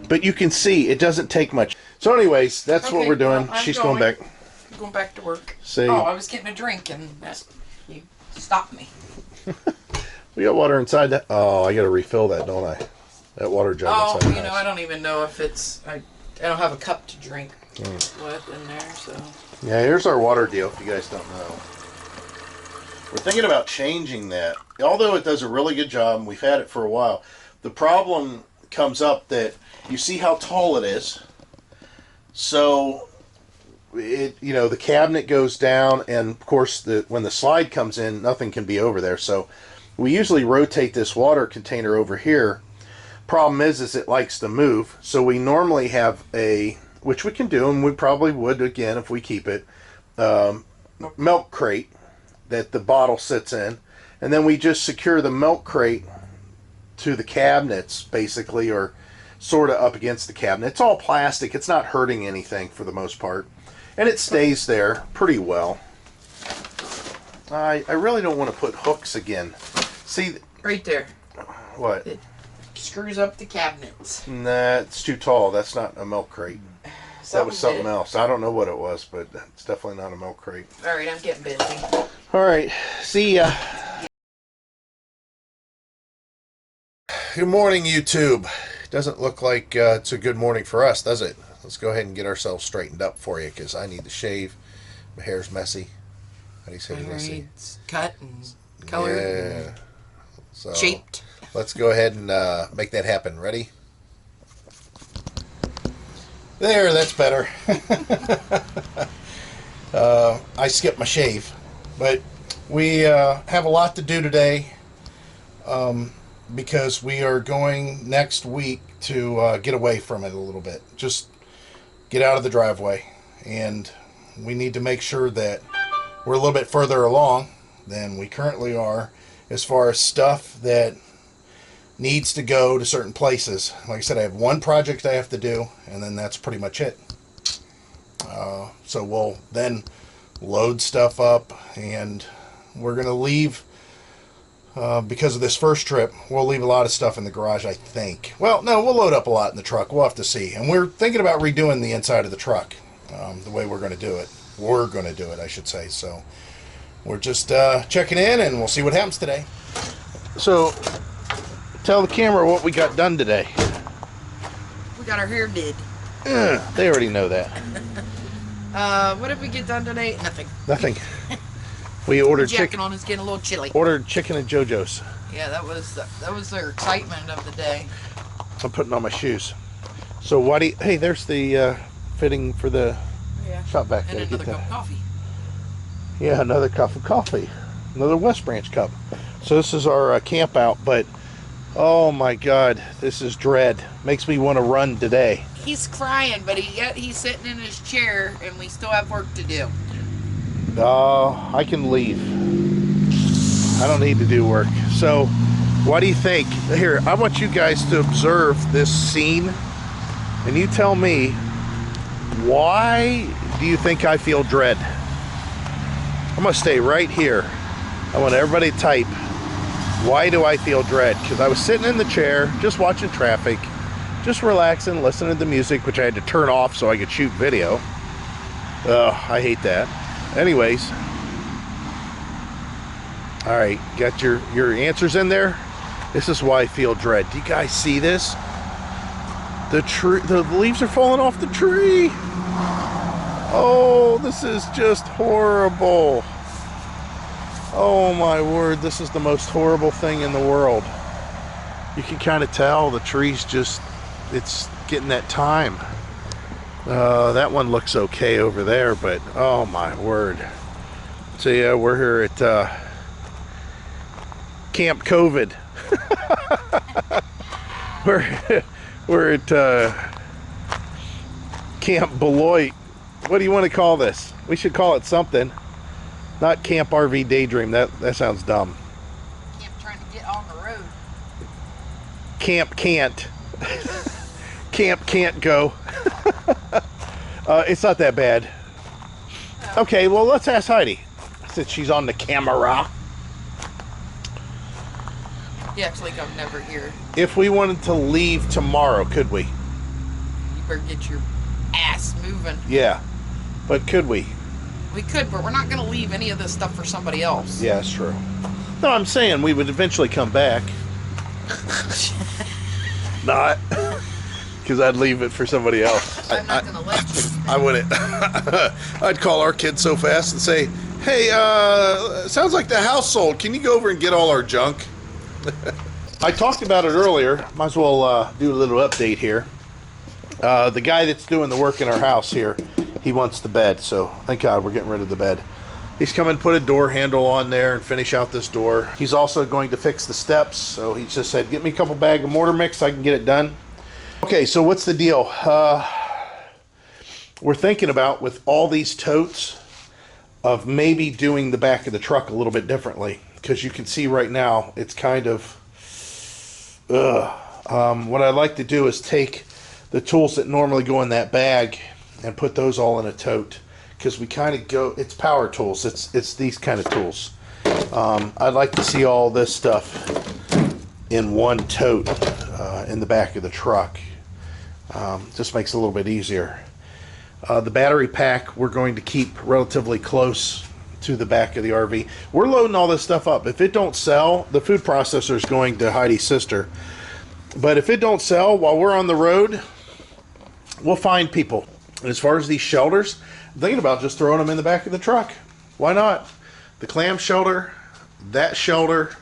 Speaker 1: but you can see it doesn't take much. So anyways, that's what we're doing.
Speaker 2: Well,
Speaker 1: She's going back.
Speaker 2: I'm going back to work.
Speaker 1: Say,
Speaker 2: I was getting a drink and you stopped me.
Speaker 1: we got water inside that. Oh, I got to refill that, don't I? That water jug inside the house.
Speaker 2: I don't even know if it's... I don't have a cup to drink with in there, so...
Speaker 1: Yeah, here's our water deal, if you guys don't know. We're thinking about changing that. Although it does a really good job, and we've had it for a while, the problem comes up that you see how tall it is. So, the cabinet goes down, and of course, when the slide comes in, nothing can be over there. So, we usually rotate this water container over here. Problem is it likes to move. So, we normally have which we can do, and we probably would again if we keep it, milk crate that the bottle sits in, and then we just secure the milk crate to the cabinets, basically, or sort of up against the cabinet. It's all plastic. It's not hurting anything for the most part, and it stays there pretty well. I really don't want to put hooks again. See,
Speaker 2: right there.
Speaker 1: What?
Speaker 2: It screws up the cabinets.
Speaker 1: Nah, it's too tall. That's not a milk crate. That was something else. I don't know what it was, but it's definitely not a milk crate.
Speaker 2: All right, I'm getting busy.
Speaker 1: All right, see ya. Good morning, YouTube. Doesn't look like it's a good morning for us, does it? Let's go ahead and get ourselves straightened up for you, because I need to shave. My hair's messy. How do you say messy?
Speaker 2: It's cut and colored.
Speaker 1: Yeah. So
Speaker 2: shaped.
Speaker 1: let's go ahead and make that happen. Ready? There, that's better. I skipped my shave, but we have a lot to do today because we are going next week to get away from it a little bit. Just get out of the driveway, and we need to make sure that we're a little bit further along than we currently are as far as stuff that needs to go to certain places. Like I said, I have one project I have to do, and then that's pretty much it. So we'll then load stuff up, and we're going to leave because of this first trip, we'll leave a lot of stuff in the garage, I think. Well, no, we'll load up a lot in the truck. We'll have to see. And we're thinking about redoing the inside of the truck, the way we're going to do it. We're going to do it, I should say. So we're just checking in, and we'll see what happens today. So tell the camera what we got done today.
Speaker 2: We got our hair did.
Speaker 1: They already know that.
Speaker 2: What did we get done today? Nothing.
Speaker 1: Nothing. We ordered
Speaker 2: chicken on is getting a little chilly.
Speaker 1: Ordered chicken and JoJo's.
Speaker 2: Yeah, that was their excitement of the day.
Speaker 1: I'm putting on my shoes. So why do you, hey, there's the fitting for the shop back there.
Speaker 2: And another cup of coffee.
Speaker 1: Yeah, another cup of coffee. Another West Branch cup. So this is our camp out, but oh my God, this is dread. Makes me want to run today.
Speaker 2: He's crying, but yet he's sitting in his chair, and we still have work to do.
Speaker 1: I can leave. I don't need to do work. So, what do you think? Here, I want you guys to observe this scene, and you tell me, why do you think I feel dread? I'm gonna stay right here. I want everybody to type, why do I feel dread? Because I was sitting in the chair, just watching traffic, just relaxing, listening to the music, which I had to turn off so I could shoot video. I hate that. Anyways, all right, got your answers in there. This is why I feel dread. Do you guys see this? The leaves are falling off the tree. Oh, this is just horrible. Oh my word, this is the most horrible thing in the world. You can kind of tell the tree's just, it's getting that time. That one looks okay over there, but oh my word. So yeah, we're here at Camp COVID. we're at Camp Beloit. What do you want to call this? We should call it something. Not Camp RVDaydream. That sounds dumb.
Speaker 2: Camp trying to get on the road.
Speaker 1: Camp can't. Camp can't go. It's not that bad.
Speaker 2: No.
Speaker 1: Okay, well, let's ask Heidi, since she's on the camera.
Speaker 2: You act like I'm never here.
Speaker 1: If we wanted to leave tomorrow, could we?
Speaker 2: You better get your ass moving.
Speaker 1: Yeah, but could we?
Speaker 2: We could, but we're not going to leave any of this stuff for somebody else.
Speaker 1: Yeah, that's true. No, I'm saying we would eventually come back. Not. Because I'd leave it for somebody else.
Speaker 2: I'm not going to let you.
Speaker 1: I wouldn't. I'd call our kid so fast and say, hey, sounds like the house sold. Can you go over and get all our junk? I talked about it earlier. Might as well do a little update here. The guy that's doing the work in our house here, he wants the bed. So thank God we're getting rid of the bed. He's coming to put a door handle on there and finish out this door. He's also going to fix the steps. So he just said, get me a couple bags of mortar mix so I can get it done. Okay, so what's the deal? We're thinking about, with all these totes, of maybe doing the back of the truck a little bit differently. Because you can see right now, it's kind of... what I'd like to do is take the tools that normally go in that bag and put those all in a tote. Because we kind of go... It's power tools. It's these kind of tools. I'd like to see all this stuff in one tote in the back of the truck. Just makes it a little bit easier. The battery pack we're going to keep relatively close to the back of the RV. We're loading all this stuff up. If it don't sell, the food processor is going to Heidi's sister. But if it don't sell while we're on the road, we'll find people. And as far as these shelters, I'm thinking about just throwing them in the back of the truck. Why not? The clam shelter, that shelter,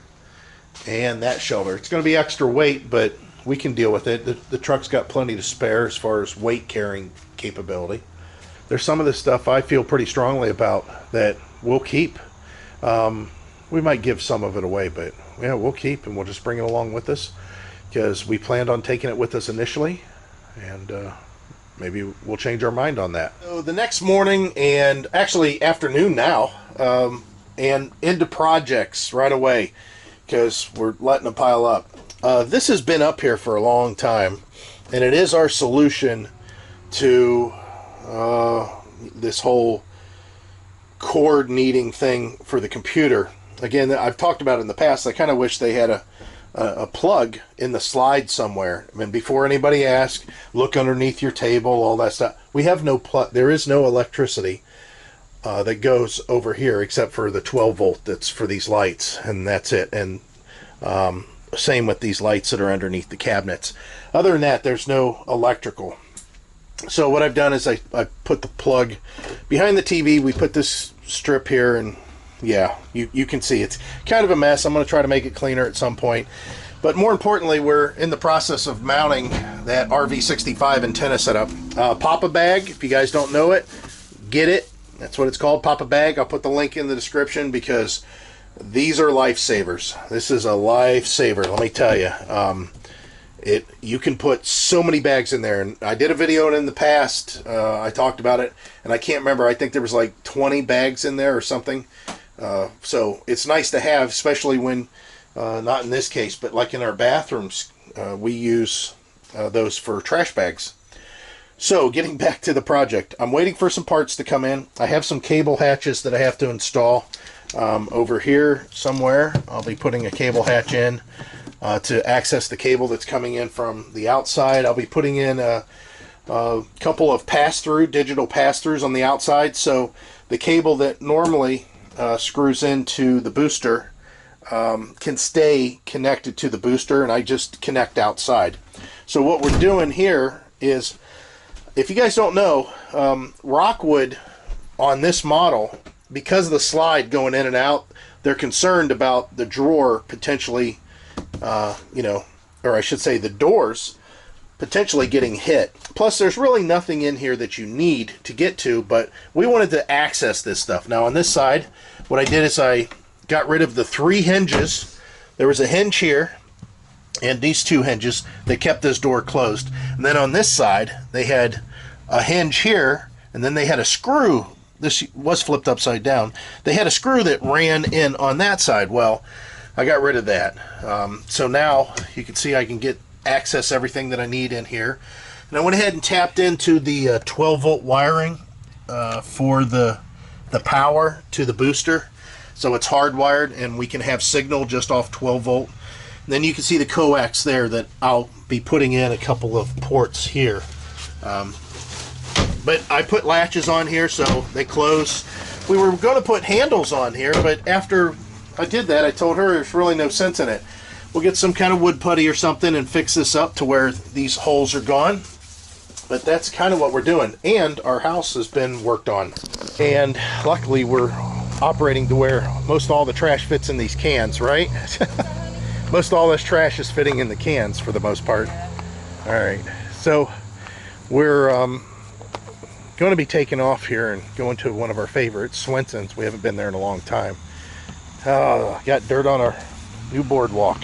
Speaker 1: and that shelter. It's going to be extra weight, but we can deal with it. The truck's got plenty to spare as far as weight carrying capability. There's some of this stuff I feel pretty strongly about that we'll keep. We might give some of it away, but yeah, we'll keep, and we'll just bring it along with us because we planned on taking it with us initially, and maybe we'll change our mind on that. So the next morning, and actually afternoon now, and into projects right away because we're letting them pile up. This has been up here for a long time, and it is our solution to this whole cord needing thing for the computer. again, I've talked about it in the past. I kind of wish they had a plug in the slide somewhere. I mean, before anybody asks, look underneath your table, all that stuff. We have no plug. There is no electricity that goes over here except for the 12 volt that's for these lights, and that's it. And same with these lights that are underneath the cabinets. Other than that, there's no electrical. So what I've done is I put the plug behind the TV. We put this strip here, and yeah, you can see it's kind of a mess. I'm going to try to make it cleaner at some point. But more importantly, we're in the process of mounting that RV65 antenna setup. Papa Bag, if you guys don't know it, get it. That's what it's called, Papa Bag. I'll put the link in the description because these are lifesavers. This is a lifesaver, let me tell you. You can put so many bags in there, and I did a video in the past. I talked about it, and I can't remember. I think there was like 20 bags in there or something. So it's nice to have, especially when, not in this case, but like in our bathrooms, we use those for trash bags. So getting back to the project, I'm waiting for some parts to come in. I have some cable hatches that I have to install over here somewhere. I'll be putting a cable hatch in to access the cable that's coming in from the outside. I'll be putting in a couple of digital pass-throughs on the outside, so the cable that normally screws into the booster can stay connected to the booster, and I just connect outside. So what we're doing here is, if you guys don't know, Rockwood on this model, because of the slide going in and out, they're concerned about the drawer potentially, or I should say the doors potentially getting hit. Plus, there's really nothing in here that you need to get to, but we wanted to access this stuff. Now on this side, what I did is I got rid of the 3 hinges. There was a hinge here and these 2 hinges that kept this door closed. And then on this side, they had a hinge here, and then they had a screw. This was flipped upside down. They had a screw that ran in on that side. Well, I got rid of that. So now you can see I can access everything that I need in here. And I went ahead and tapped into the 12 volt wiring for the power to the booster. So it's hardwired, and we can have signal just off 12 volt. And then you can see the coax there that I'll be putting in a couple of ports here. But I put latches on here so they close. We were going to put handles on here, but after I did that, I told her there's really no sense in it. We'll get some kind of wood putty or something and fix this up to where these holes are gone. But that's kind of what we're doing. And our house has been worked on. And luckily we're operating to where most all the trash fits in these cans, right? Most all this trash is fitting in the cans for the most part. All right, so we're going to be taking off here and going to one of our favorites, Swenson's. We haven't been there in a long time. Got dirt on our new boardwalk.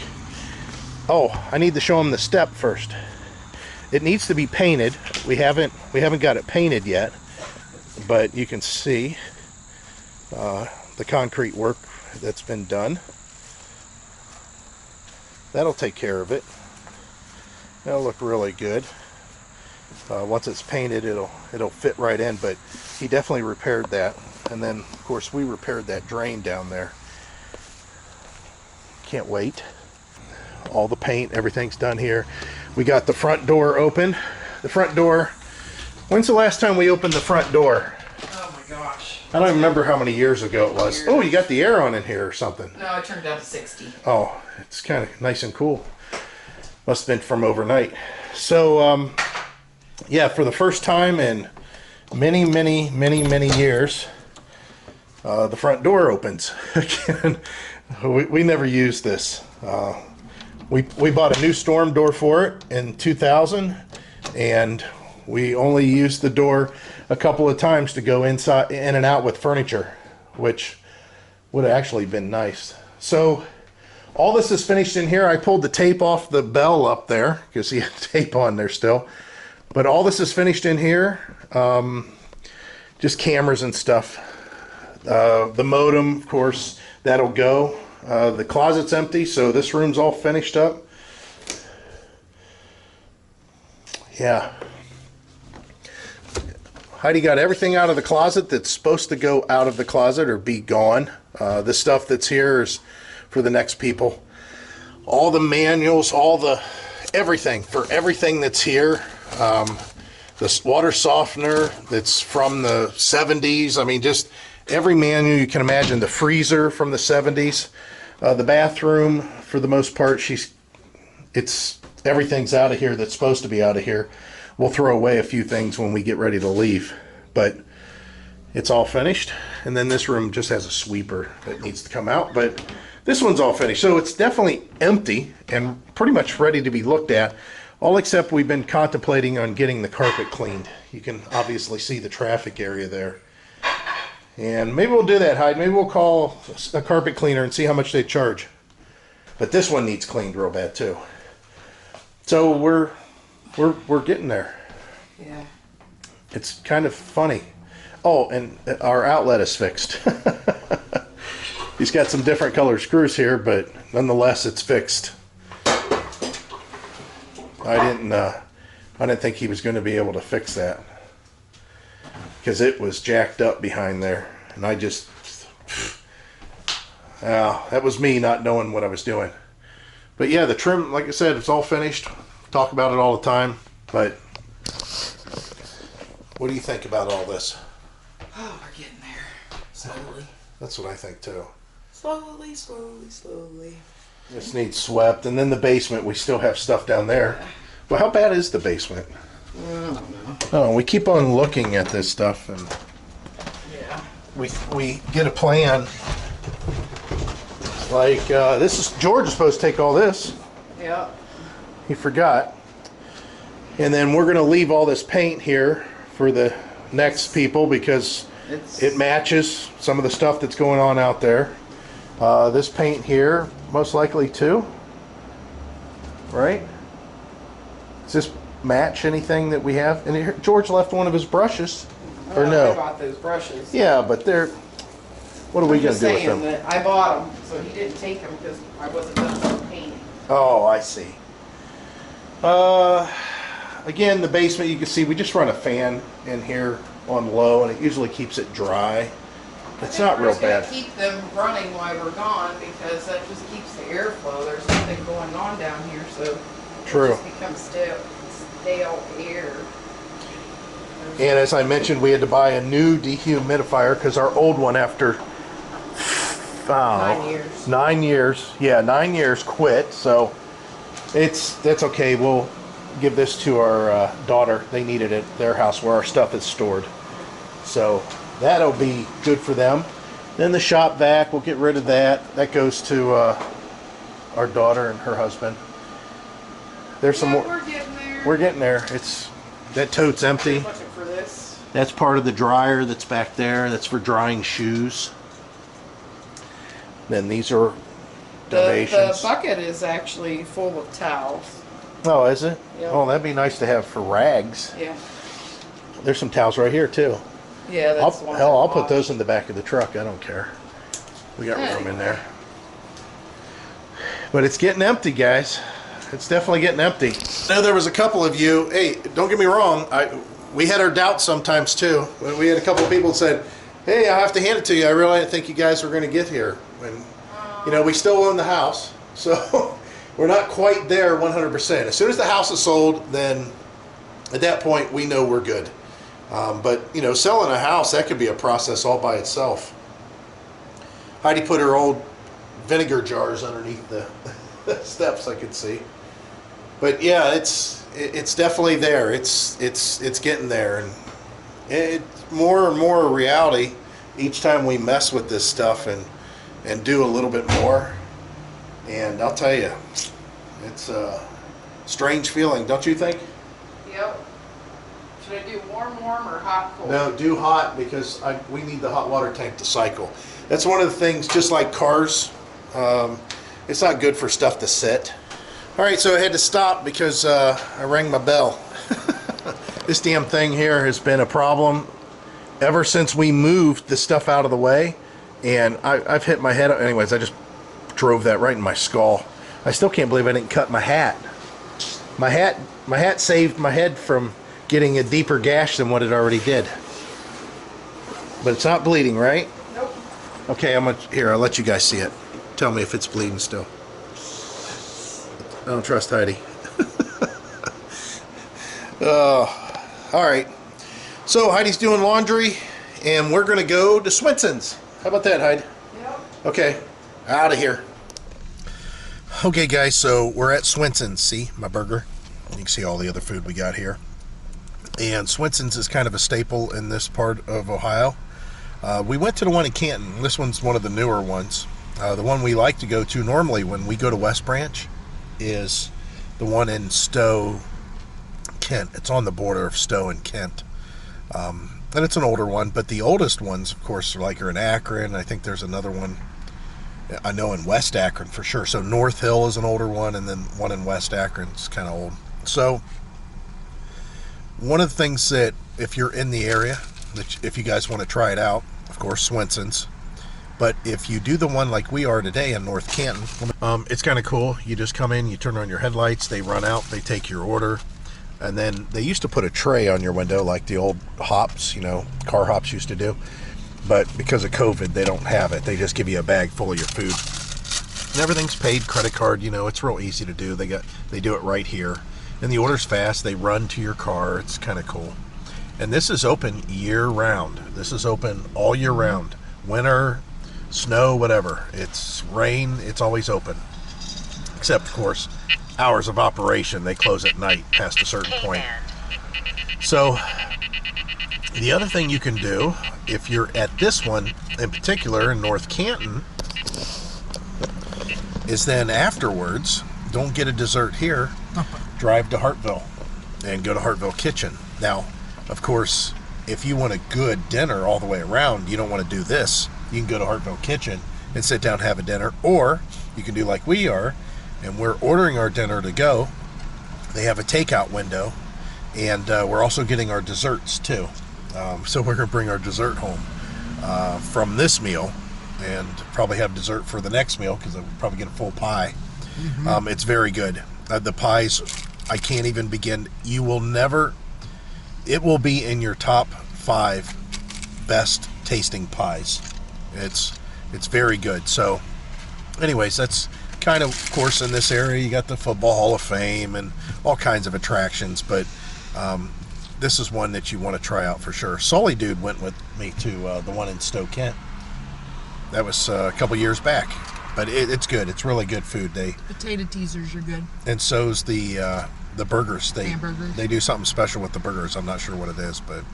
Speaker 1: Oh, I need to show them the step first. It needs to be painted. We haven't got it painted yet, but you can see the concrete work that's been done. That'll take care of it. That'll look really good. Once it's painted, it'll fit right in, but he definitely repaired that. And then of course we repaired that drain down there. Can't wait. All the paint, everything's done here. We got the front door open. The front door, when's the last time we opened the front door?
Speaker 2: Oh my gosh.
Speaker 1: I don't even remember how many years ago it was. Oh, you got the air on in here or something.
Speaker 2: No, I turned down to 60.
Speaker 1: Oh, it's kind of nice and cool. Must have been from overnight. So, yeah, for the first time in many years, the front door opens. Again, we never used this. We bought a new storm door for it in 2000, and we only used the door a couple of times to go in and out with furniture, which would have actually been nice. So all this is finished in here. I pulled the tape off the bell up there because he had tape on there still. But all this is finished in here. Just cameras and stuff. The modem, of course, that'll go. The closet's empty, so this room's all finished up. Yeah. Heidi got everything out of the closet that's supposed to go out of the closet or be gone. The stuff that's here is for the next people. All the manuals, everything that's here. This water softener that's from the 70s. I mean, just every manual you can imagine. The freezer from the 70s. The bathroom, for the most part, everything's out of here that's supposed to be out of here. We'll throw away a few things when we get ready to leave, but it's all finished. And then this room just has a sweeper that needs to come out, but this one's all finished. So it's definitely empty and pretty much ready to be looked at, all except we've been contemplating on getting the carpet cleaned. You can obviously see the traffic area there. And maybe we'll do that, Hyde. Maybe we'll call a carpet cleaner and see how much they charge. But this one needs cleaned real bad too. So we're getting there.
Speaker 2: Yeah.
Speaker 1: It's kind of funny. Oh, and our outlet is fixed. He's got some different color screws here, but nonetheless, it's fixed. I didn't think he was going to be able to fix that because it was jacked up behind there, and I just, that was me not knowing what I was doing. But yeah, the trim, like I said, it's all finished. Talk about it all the time, but what do you think about all this?
Speaker 2: Oh, we're getting there. Slowly.
Speaker 1: That's what I think too.
Speaker 2: Slowly, slowly, slowly.
Speaker 1: This needs swept, and then the basement, we still have stuff down there. Well, how bad is the basement?
Speaker 2: I don't know.
Speaker 1: Oh, we keep on looking at this stuff, and
Speaker 2: Yeah.
Speaker 1: we get a plan. Like George is supposed to take all this.
Speaker 2: Yep.
Speaker 1: He forgot. And then we're going to leave all this paint here for the next people because it matches some of the stuff that's going on out there. This paint here, most likely too. Right? Does this match anything that we have? And here, George left one of his brushes. Or
Speaker 2: I
Speaker 1: no?
Speaker 2: bought those brushes.
Speaker 1: Yeah, but they're... What are we going to do with them?
Speaker 2: That I bought them, so he didn't take them because I wasn't done painting.
Speaker 1: Oh, I see. Again, the basement, you can see we just run a fan in here on low, and it usually keeps it dry. It's not real bad.
Speaker 2: Keep them running while we're gone because that just keeps the airflow. There's nothing going on down here, so
Speaker 1: True.
Speaker 2: it just becomes stale air.
Speaker 1: And as I mentioned, we had to buy a new dehumidifier because our old one, after
Speaker 2: 9 years.
Speaker 1: 9 years, yeah, 9 years, quit. So that's okay. We'll give this to our daughter. They need it at their house where our stuff is stored. So that'll be good for them. Then the shop vac, we'll get rid of that. That goes to our daughter and her husband. There's some more.
Speaker 2: We're getting there.
Speaker 1: We're getting there. That tote's empty.
Speaker 2: Looking for this.
Speaker 1: That's part of the dryer that's back there. That's for drying shoes. Then these are donations.
Speaker 2: The bucket is actually full of towels.
Speaker 1: Oh, is it?
Speaker 2: Yep.
Speaker 1: Oh, that'd be nice to have for rags.
Speaker 2: Yeah.
Speaker 1: There's some towels right here too.
Speaker 2: Yeah, that's one.
Speaker 1: I'll put those in the back of the truck. I don't care. We got room in there. But it's getting empty, guys. It's definitely getting empty. I know there was a couple of you. Hey, don't get me wrong. We had our doubts sometimes too. We had a couple of people that said, "Hey, I have to hand it to you. I really didn't think you guys were going to get here." And we still own the house, so we're not quite there 100%. As soon as the house is sold, then at that point we know we're good. But selling a house, that could be a process all by itself. Heidi put her old vinegar jars underneath the steps, I could see. But yeah, it's definitely there. It's getting there, and it's more and more a reality each time we mess with this stuff and do a little bit more. And I'll tell you, it's a strange feeling, don't you think?
Speaker 2: Yep. Should I do warm or hot, cold?
Speaker 1: No, do hot, because we need the hot water tank to cycle. That's one of the things, just like cars, it's not good for stuff to sit. All right, so I had to stop because I rang my bell. This damn thing here has been a problem ever since we moved the stuff out of the way, and I've hit my head. Anyways, I just drove that right in my skull. I still can't believe I didn't cut my hat. My hat saved my head from getting a deeper gash than what it already did. But it's not bleeding, right?
Speaker 2: Nope.
Speaker 1: Okay, here, I'll let you guys see it. Tell me if it's bleeding still. I don't trust Heidi. All right. So Heidi's doing laundry, and we're gonna go to Swenson's. How about that, Heidi?
Speaker 2: Yep.
Speaker 1: Okay, out of here. Okay, guys, so we're at Swenson's. See my burger? You can see all the other food we got here. And Swenson's is kind of a staple in this part of Ohio. We went to the one in Canton. This one's one of the newer ones. The one we like to go to normally when we go to West Branch is the one in Stowe, Kent. It's on the border of Stowe and Kent. And it's an older one, but the oldest ones, of course, are in Akron. I think there's another one, I know, in West Akron for sure. So North Hill is an older one, and then one in West Akron is kind of old. So one of the things that, if you're in the area, that if you guys want to try it out, of course, Swenson's. But if you do the one like we are today in North Canton, it's kind of cool. You just come in, you turn on your headlights, they run out, they take your order. And then they used to put a tray on your window like the old hops, car hops used to do. But because of COVID, they don't have it. They just give you a bag full of your food. And everything's paid credit card, it's real easy to do. They do it right here. And the order's fast. They run to your car. It's kind of cool. And this is open year round. This is open all year round. Winter, snow, whatever. It's rain, it's always open. Except, of course, hours of operation. They close at night past a certain point. So the other thing you can do, if you're at this one in particular in North Canton, is then afterwards, don't get a dessert here, drive to Hartville and go to Hartville Kitchen. Now, of course, if you want a good dinner all the way around, you don't want to do this. You can go to Hartville Kitchen and sit down and have a dinner, or you can do like we are, and we're ordering our dinner to go. They have a takeout window, and we're also getting our desserts too. So we're going to bring our dessert home from this meal, and probably have dessert for the next meal because we'll probably get a full pie. Mm-hmm. It's very good. The pies, I can't even begin. You will never, it will be in your top 5 best tasting pies. It's very good. So anyways, that's kind of course, in this area, you got the Football Hall of Fame and all kinds of attractions, but this is one that you want to try out for sure. Sully Dude went with me to the one in Stowe, Kent. That was a couple years back, but it's good. It's really good food.
Speaker 2: Potato teasers are good.
Speaker 1: And so's the burgers.
Speaker 2: Hamburgers.
Speaker 1: They do something special with the burgers. I'm not sure what it is, but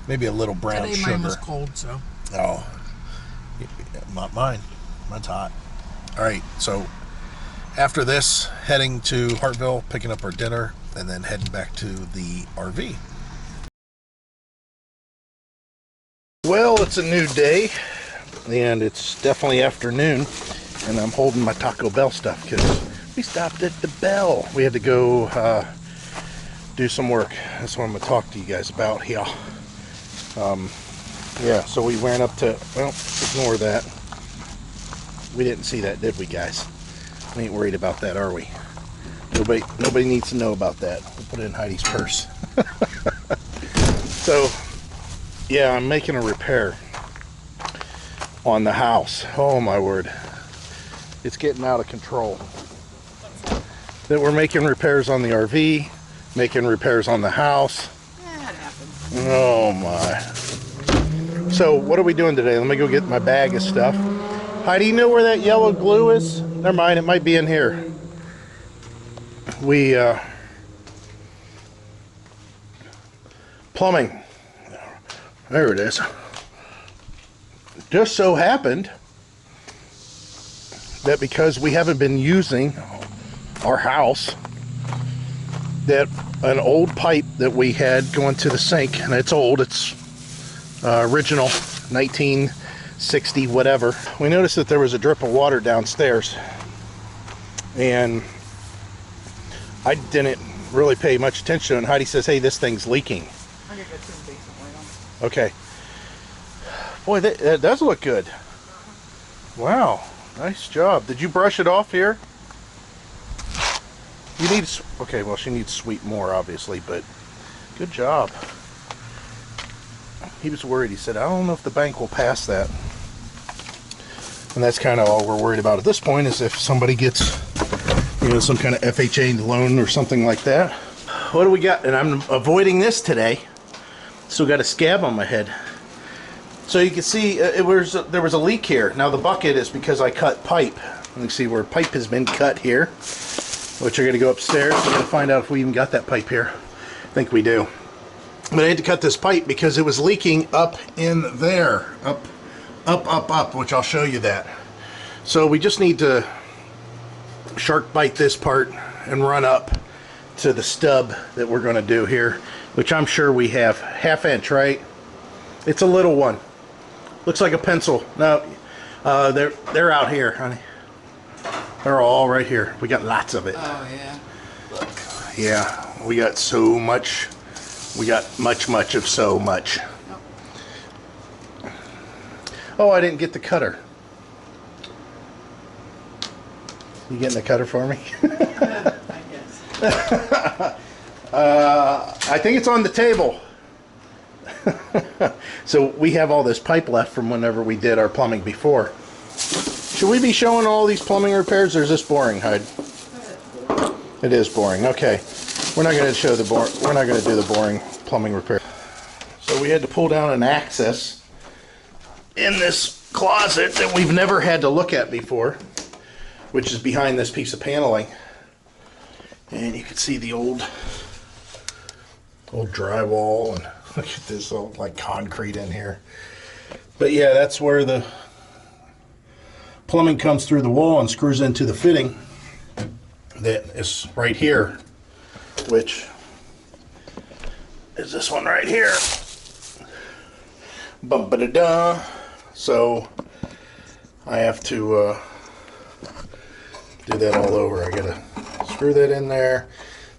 Speaker 1: maybe a little brown
Speaker 2: Today
Speaker 1: sugar.
Speaker 2: mine was cold, so.
Speaker 1: Oh, not mine. Mine's hot. All right, so after this, heading to Hartville, picking up our dinner, and then heading back to the RV. Well, it's a new day, and it's definitely afternoon, and I'm holding my Taco Bell stuff because we stopped at the Bell. We had to go do some work. That's what I'm going to talk to you guys about here. Yeah, so we ran up to, well, ignore that. We didn't see that, did we, guys? We ain't worried about that, are we? Nobody needs to know about that. We'll put it in Heidi's purse. So, yeah, I'm making a repair on the house. Oh my word. It's getting out of control. That we're making repairs on the RV, making repairs on the house.
Speaker 2: Yeah, it happens.
Speaker 1: Oh my. So what are we doing today? Let me go get my bag of stuff. Heidi, you know where that yellow glue is? Never mind, it might be in here. We, plumbing. There it is. Just so happened that because we haven't been using our house, that an old pipe that we had going to the sink, and it's old, it's original 1960 whatever, we noticed that there was a drip of water downstairs, and I didn't really pay much attention, and Heidi says, hey, this thing's leaking.
Speaker 2: I gotta go to the basement right on.
Speaker 1: Okay. Boy, that does look good. Wow, nice job. Did you brush it off here? You need, okay, well, she needs sweep more, obviously, but good job.
Speaker 4: He was worried. He said, I don't know if the bank will pass that. And that's kind of all we're worried about at this point, is if somebody gets, you know, some kind of FHA loan or something like that. What do we got? And I'm avoiding this today. Still got a scab on my head. So you can see there was a leak here. Now the bucket is because I cut pipe. Let me see where pipe has been cut here, which are going to go upstairs. We're going to find out if we even got that pipe here. I think we do. But I had to cut this pipe because it was leaking up in there. Up, which I'll show you that. So we just need to shark bite this part and run up to the stub that we're going to do here, which I'm sure we have. 1/2 inch, right? It's a little one. Looks like a pencil. No, they're out here, honey. They're all right here. We got lots of it.
Speaker 2: Oh, yeah.
Speaker 4: Look. Yeah, we got so much. We got much of so much. Oh, I didn't get the cutter. You getting the cutter for me?
Speaker 2: I guess.
Speaker 4: I think it's on the table. So we have all this pipe left from whenever we did our plumbing before. Should we be showing all these plumbing repairs, or is this boring, Hyde? It is boring. Okay, we're not going to show the we're not going to do the boring plumbing repair. So we had to pull down an access in this closet that we've never had to look at before, which is behind this piece of paneling. And you can see the old drywall, and look at this old like concrete in here. But yeah, that's where the plumbing comes through the wall and screws into the fitting that is right here, which is this one right here. Bum-ba-da-da. So I have to do that all over. I gotta screw that in there.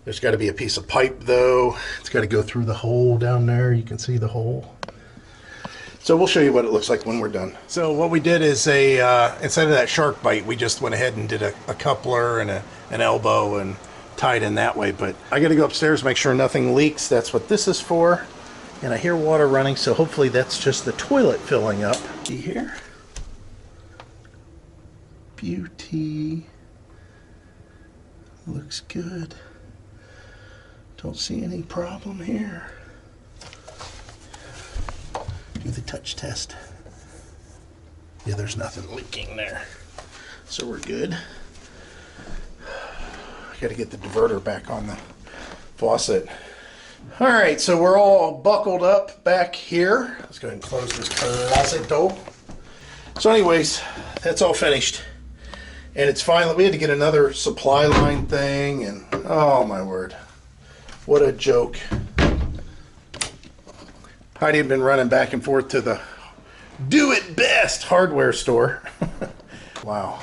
Speaker 4: There's got to be a piece of pipe though. It's got to go through the hole down there. You can see the hole. So we'll show you what it looks like when we're done. So what we did is instead of that shark bite, we just went ahead and did a coupler and an elbow and tied in that way. But I got to go upstairs, make sure nothing leaks. That's what this is for. And I hear water running, so hopefully that's just the toilet filling up. See here? Beauty. Looks good. Don't see any problem here. Do the touch test. Yeah, there's nothing leaking there. So we're good. I gotta get the diverter back on the faucet. All right, so we're all buckled up back here. Let's go ahead and close this closet door. So anyways, that's all finished. And it's finally, we had to get another supply line thing, and oh my word. What a joke. Heidi had been running back and forth to the Do It Best hardware store. Wow.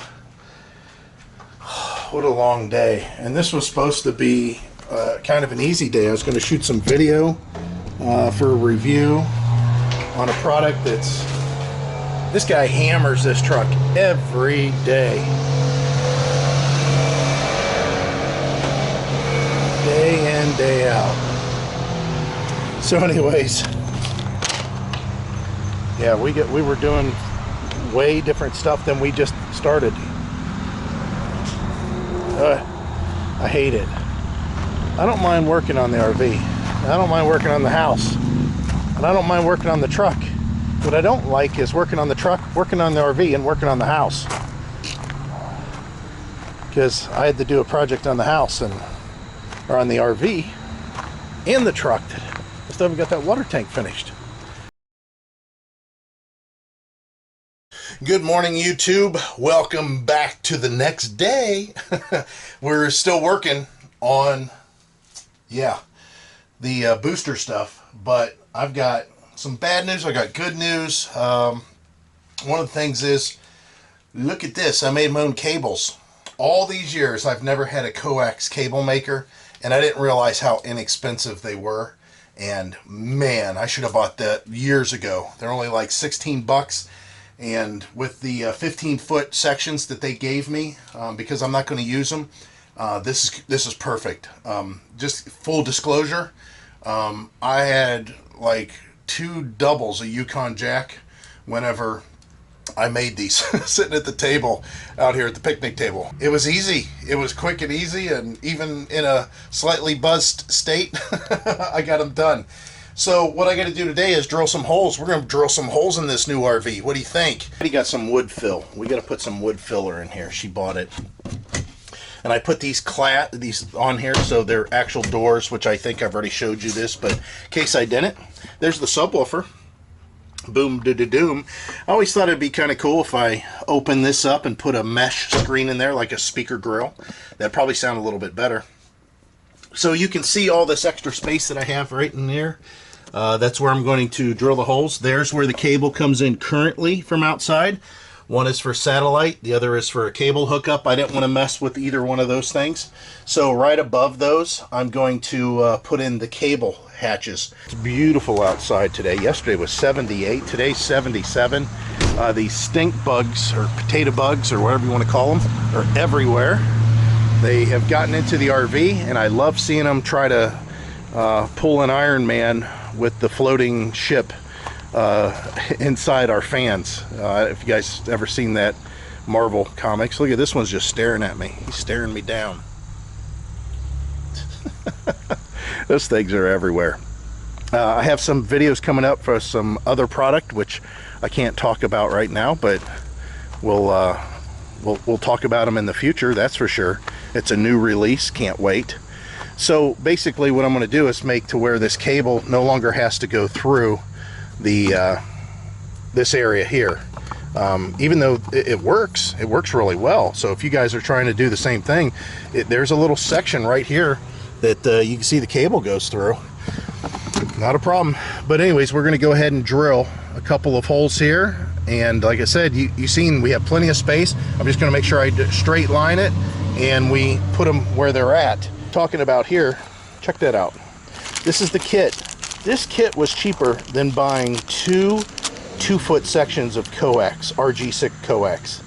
Speaker 4: What a long day. And this was supposed to be kind of an easy day. I was going to shoot some video for a review on a product that's... This guy hammers this truck every day. Day in, day out. So anyways, yeah, we were doing way different stuff than we just started. I hate it. I don't mind working on the RV. I don't mind working on the house. And I don't mind working on the truck. What I don't like is working on the truck, working on the RV, and working on the house. Because I had to do a project on the house or on the RV and the truck. I still haven't got that water tank finished. Good morning, YouTube. Welcome back to the next day. We're still working on, the booster stuff, but I've got some bad news. I got good news. One of the things is, look at this. I made my own cables. All these years, I've never had a coax cable maker, and I didn't realize how inexpensive they were. And man, I should have bought that years ago. They're only like 16 bucks. And with the 15-foot sections that they gave me, because I'm not going to use them, this is perfect. Just full disclosure, I had like
Speaker 1: 2 doubles, a Yukon Jack, whenever I made these sitting at the table out here at the picnic table. It was easy. It was quick and easy, and even in a slightly buzzed state, I got them done. So what I got to do today is drill some holes. We're going to drill some holes in this new RV. What do you think? We got some wood fill. We got to put some wood filler in here. She bought it. And I put these on here, so they're actual doors, which I think I've already showed you this, but in case I didn't, there's the subwoofer. Boom, doom. I always thought it'd be kind of cool if I open this up and put a mesh screen in there, like a speaker grill. That'd probably sound a little bit better. So you can see all this extra space that I have right in there. That's where I'm going to drill the holes. There's where the cable comes in currently from outside. One is for satellite, the other is for a cable hookup. I didn't want to mess with either one of those things. So right above those, I'm going to put in the cable hatches. It's beautiful outside today. Yesterday was 78, today's 77. These stink bugs, or potato bugs, or whatever you want to call them, are everywhere. They have gotten into the RV, and I love seeing them try to pull an Iron Man with the floating ship inside our fans. If you guys ever seen that Marvel comics, look at this one's just staring at me. He's staring me down. Those things are everywhere. I have some videos coming up for some other product which I can't talk about right now, but we'll talk about them in the future, that's for sure. It's a new release, can't wait. So basically what I'm going to do is make to where this cable no longer has to go through the this area here. Even though it works really well. So if you guys are trying to do the same thing, there's a little section right here that you can see the cable goes through. Not a problem. But anyways, we're going to go ahead and drill a couple of holes here, and like I said, you've seen we have plenty of space. I'm just going to make sure I straight line it and we put them where they're at. Talking about here, check that out. This is the kit. This kit was cheaper than buying two 2-foot sections of coax, RG6 coax,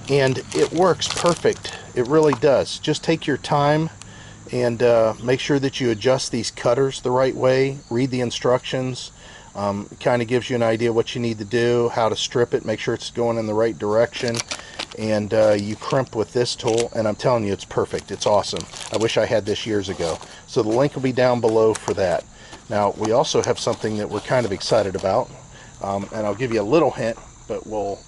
Speaker 1: and it works perfect. It really does. Just take your time and make sure that you adjust these cutters the right way. Read the instructions. It kind of gives you an idea what you need to do, how to strip it, make sure it's going in the right direction, and you crimp with this tool, and I'm telling you, it's perfect. It's awesome. I wish I had this years ago. So the link will be down below for that. Now, we also have something that we're kind of excited about, and I'll give you a little hint, but we'll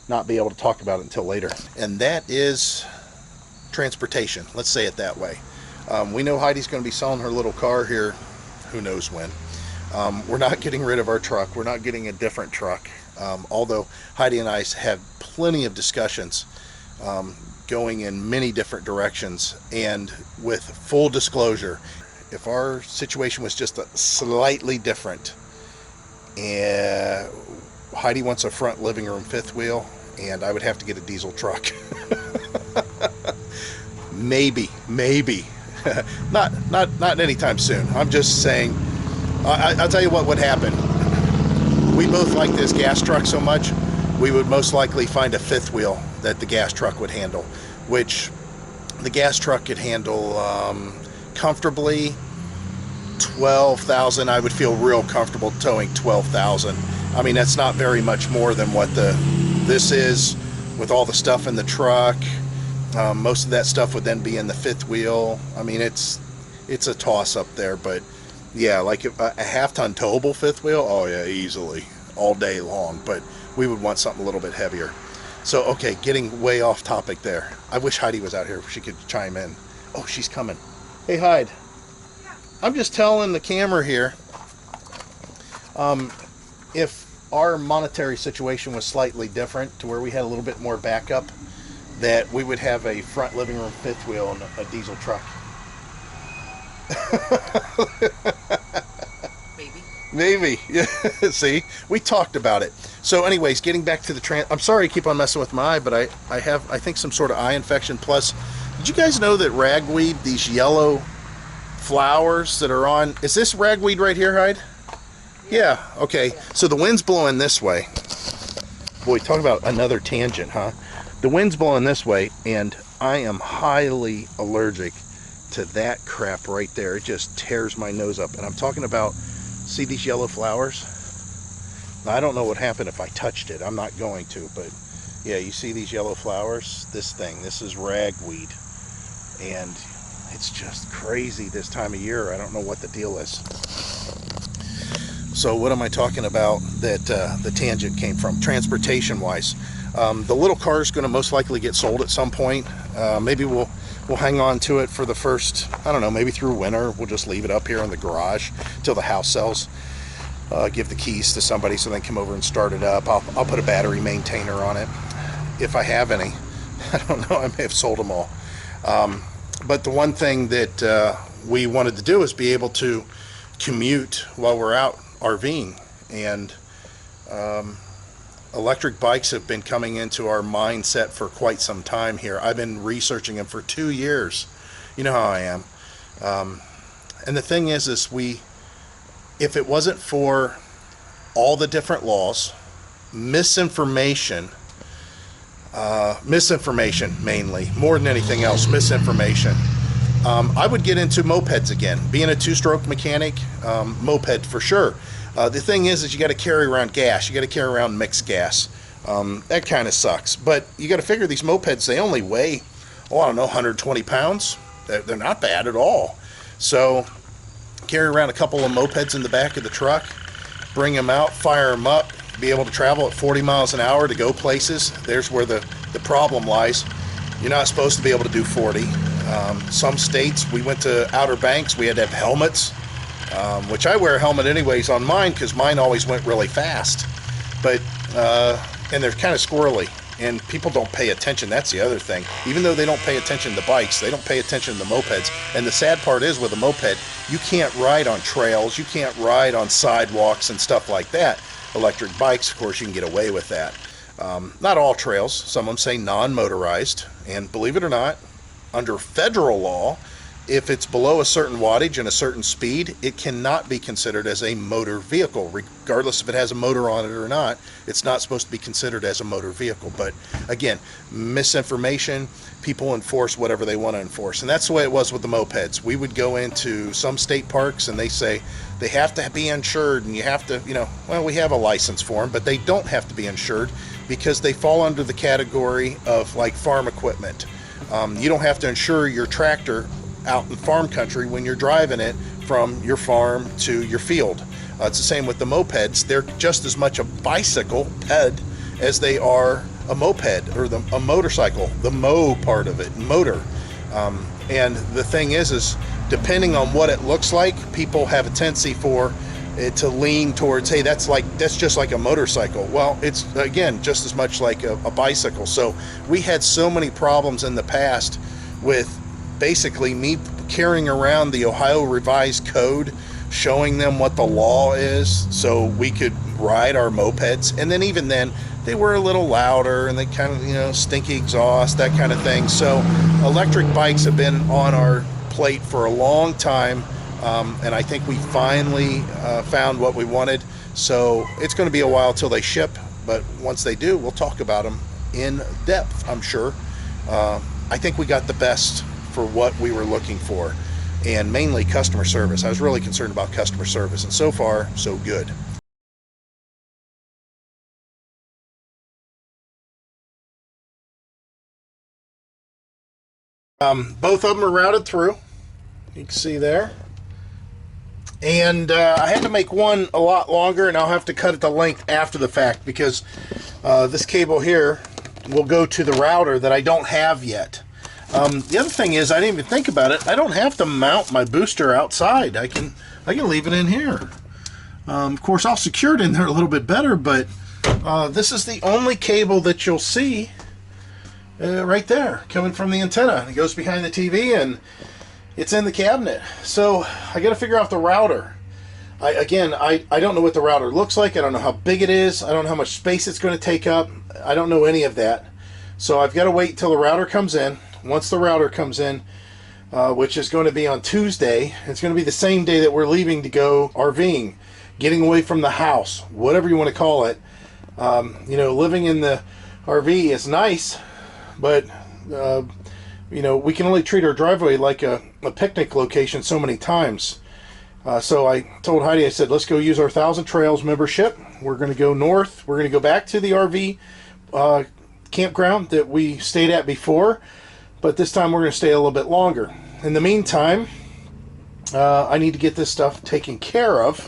Speaker 1: not be able to talk about it until later. And that is transportation. Let's say it that way. We know Heidi's going to be selling her little car here, who knows when. We're not getting rid of our truck. We're not getting a different truck. Although Heidi and I have plenty of discussions going in many different directions. And with full disclosure, if our situation was just slightly different, and Heidi wants a front living room fifth wheel, and I would have to get a diesel truck. maybe. not anytime soon. I'm just saying. I'll tell you what would happen. We both like this gas truck so much, we would most likely find a fifth wheel that the gas truck would handle, which the gas truck could handle comfortably 12,000. I would feel real comfortable towing 12,000. I mean, that's not very much more than what this is with all the stuff in the truck. Most of that stuff would then be in the fifth wheel. I mean, it's a toss up there, but yeah, like a half-ton towable fifth wheel, oh yeah, easily, all day long. But we would want something a little bit heavier. So, okay, getting way off topic there. I wish Heidi was out here. She could chime in. Oh, she's coming. Hey, Heidi. Yeah. I'm just telling the camera here, if our monetary situation was slightly different, to where we had a little bit more backup, that we would have a front living room fifth wheel and a diesel truck. Maybe. Yeah. See, we talked about it. So anyways, getting back to the I'm sorry to keep on messing with my eye, but I have, I think, some sort of eye infection. Plus, did you guys know that ragweed, these yellow flowers that are on, is this ragweed right here, Hyde? Yeah. Okay. So the wind's blowing this way. Boy, talk about another tangent, huh? The wind's blowing this way, and I am highly allergic to that crap right there. It just tears my nose up, and I'm talking about See these yellow flowers? Now, I don't know what happened if I touched it. I'm not going to, but yeah, you see these yellow flowers? This is ragweed. And it's just crazy this time of year. I don't know what the deal is. So what am I talking about that the tangent came from, transportation-wise? The little car is going to most likely get sold at some point. Maybe we'll hang on to it for the first, I don't know, maybe through winter. We'll just leave it up here in the garage till the house sells. Give the keys to somebody so they can come over and start it up. I'll put a battery maintainer on it if I have any. I don't know, I may have sold them all. But the one thing that we wanted to do is be able to commute while we're out RVing, and electric bikes have been coming into our mindset for quite some time here. I've been researching them for 2 years. You know how I am. And the thing is if it wasn't for all the different laws, misinformation mainly, more than anything else, misinformation, I would get into mopeds again. Being a two-stroke mechanic, moped for sure. The thing is you got to carry around gas. You got to carry around mixed gas. That kind of sucks. But you got to figure these mopeds, they only weigh, I don't know, 120 pounds. They're not bad at all. So carry around a couple of mopeds in the back of the truck, bring them out, fire them up, be able to travel at 40 miles an hour to go places. There's where the problem lies. You're not supposed to be able to do 40. Some states, we went to Outer Banks, we had to have helmets, which I wear a helmet anyways on mine because mine always went really fast. But and they're kind of squirrely, and people don't pay attention. That's the other thing. Even though they don't pay attention to bikes, they don't pay attention to the mopeds. And the sad part is with a moped, you can't ride on trails, you can't ride on sidewalks and stuff like that. Electric bikes, of course, you can get away with that. Not all trails. Some of them say non-motorized, and believe it or not, under federal law, if it's below a certain wattage and a certain speed, it cannot be considered as a motor vehicle. Regardless if it has a motor on it or not, it's not supposed to be considered as a motor vehicle. But again, misinformation, people enforce whatever they want to enforce. And that's the way it was with the mopeds. We would go into some state parks and they say they have to be insured, and you have to, well, we have a license for them, but they don't have to be insured because they fall under the category of like farm equipment. You don't have to insure your tractor out in farm country when you're driving it from your farm to your field. It's the same with the mopeds. They're just as much a bicycle ped as they are a moped or a motorcycle, the mo part of it, motor. And the thing is depending on what it looks like, people have a tendency for it to lean towards, hey, that's just like a motorcycle. Well, it's again just as much like a bicycle. So we had so many problems in the past with basically me carrying around the Ohio Revised Code, showing them what the law is so we could ride our mopeds. And then even then, they were a little louder and they kind of, stinky exhaust, that kind of thing. So electric bikes have been on our plate for a long time. And I think we finally found what we wanted. So it's going to be a while till they ship. But once they do, we'll talk about them in depth, I'm sure. I think we got the best for what we were looking for, and mainly customer service. I was really concerned about customer service, and so far, so good. Both of them are routed through. You can see there. And I had to make one a lot longer, and I'll have to cut it to length after the fact because this cable here will go to the router that I don't have yet. The other thing is, I didn't even think about it. I don't have to mount my booster outside. I can leave it in here. Of course, I'll secure it in there a little bit better, but this is the only cable that you'll see right there coming from the antenna. It goes behind the TV and it's in the cabinet. So I got to figure out the router. I don't know what the router looks like. I don't know how big it is. I don't know how much space it's going to take up. I don't know any of that. So I've got to wait until the router comes in. Once the router comes in, which is going to be on Tuesday, it's going to be the same day that we're leaving to go RVing, getting away from the house, whatever you want to call it. Living in the RV is nice, but we can only treat our driveway like a picnic location so many times.
Speaker 4: So I told Heidi, I said, let's go use our 1,000 Trails membership. We're going to go north. We're going to go back to the RV campground that we stayed at before, but this time we're going to stay a little bit longer. In the meantime, I need to get this stuff taken care of.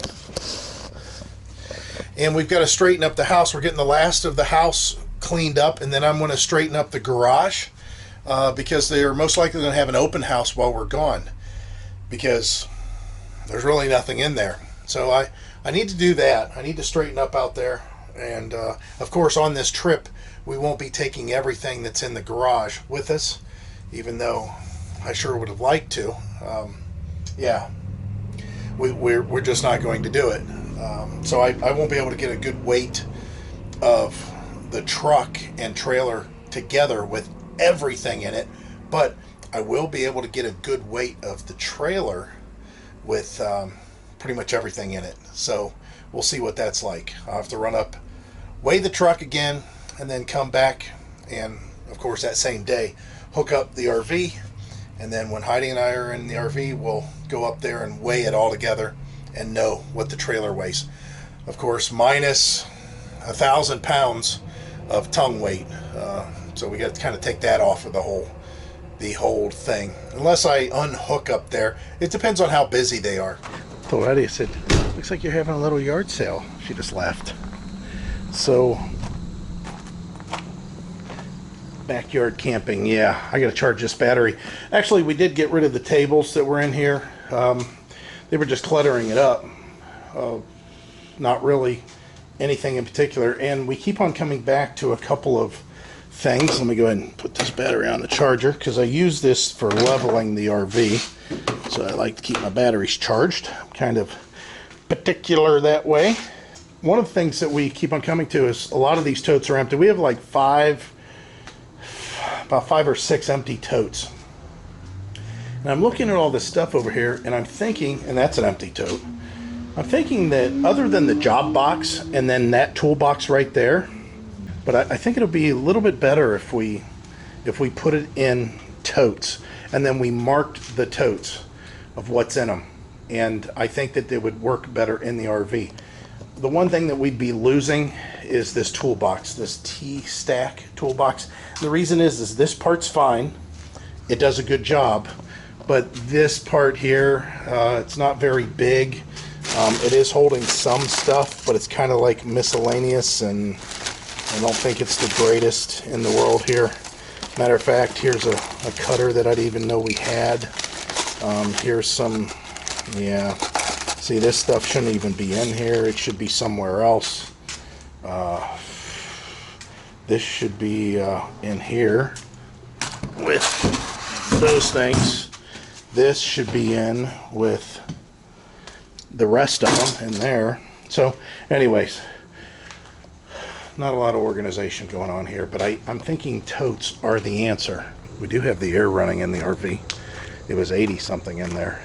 Speaker 4: And we've got to straighten up the house. We're getting the last of the house cleaned up, and then I'm going to straighten up the garage because they are most likely going to have an open house while we're gone because there's really nothing in there. So I need to do that. I need to straighten up out there. And of course, on this trip, we won't be taking everything that's in the garage with us, even though I sure would have liked to. Yeah, we're just not going to do it. So I won't be able to get a good weight of the truck and trailer together with everything in it, but I will be able to get a good weight of the trailer with pretty much everything in it. So we'll see what that's like. I'll have to run up, weigh the truck again, and then come back and, of course, that same day, hook up the RV. And then when Heidi and I are in the RV, we'll go up there and weigh it all together and know what the trailer weighs. Of course, minus 1,000 pounds of tongue weight. So we got to kind of take that off of the whole thing. Unless I unhook up there. It depends on how busy they are. So Heidi said, looks like you're having a little yard sale. She just laughed. So, backyard camping, yeah. I got to charge this battery. Actually, we did get rid of the tables that were in here. They were just cluttering it up. Not really anything in particular. And we keep on coming back to a couple of things. Let me go ahead and put this battery on the charger because I use this for leveling the RV. So I like to keep my batteries charged. I'm kind of particular that way. One of the things that we keep on coming to is a lot of these totes are empty. We have like about 5 or 6 empty totes. And I'm looking at all this stuff over here and I'm thinking, and that's an empty tote, I'm thinking that other than the job box and then that toolbox right there, but I think it'll be a little bit better if we put it in totes and then we marked the totes of what's in them. And I think that they would work better in the RV. The one thing that we'd be losing is this toolbox, this T-stack toolbox. The reason is this part's fine. It does a good job. But this part here, it's not very big. It is holding some stuff, but it's kind of like miscellaneous, and I don't think it's the greatest in the world here. Matter of fact, here's a cutter that I didn't even know we had. Here's some, yeah. See, this stuff shouldn't even be in here. It should be somewhere else. This should be in here with those things. This should be in with the rest of them in there. So, anyways, not a lot of organization going on here, but I'm thinking totes are the answer. We do have the air running in the RV. It was 80 something in there.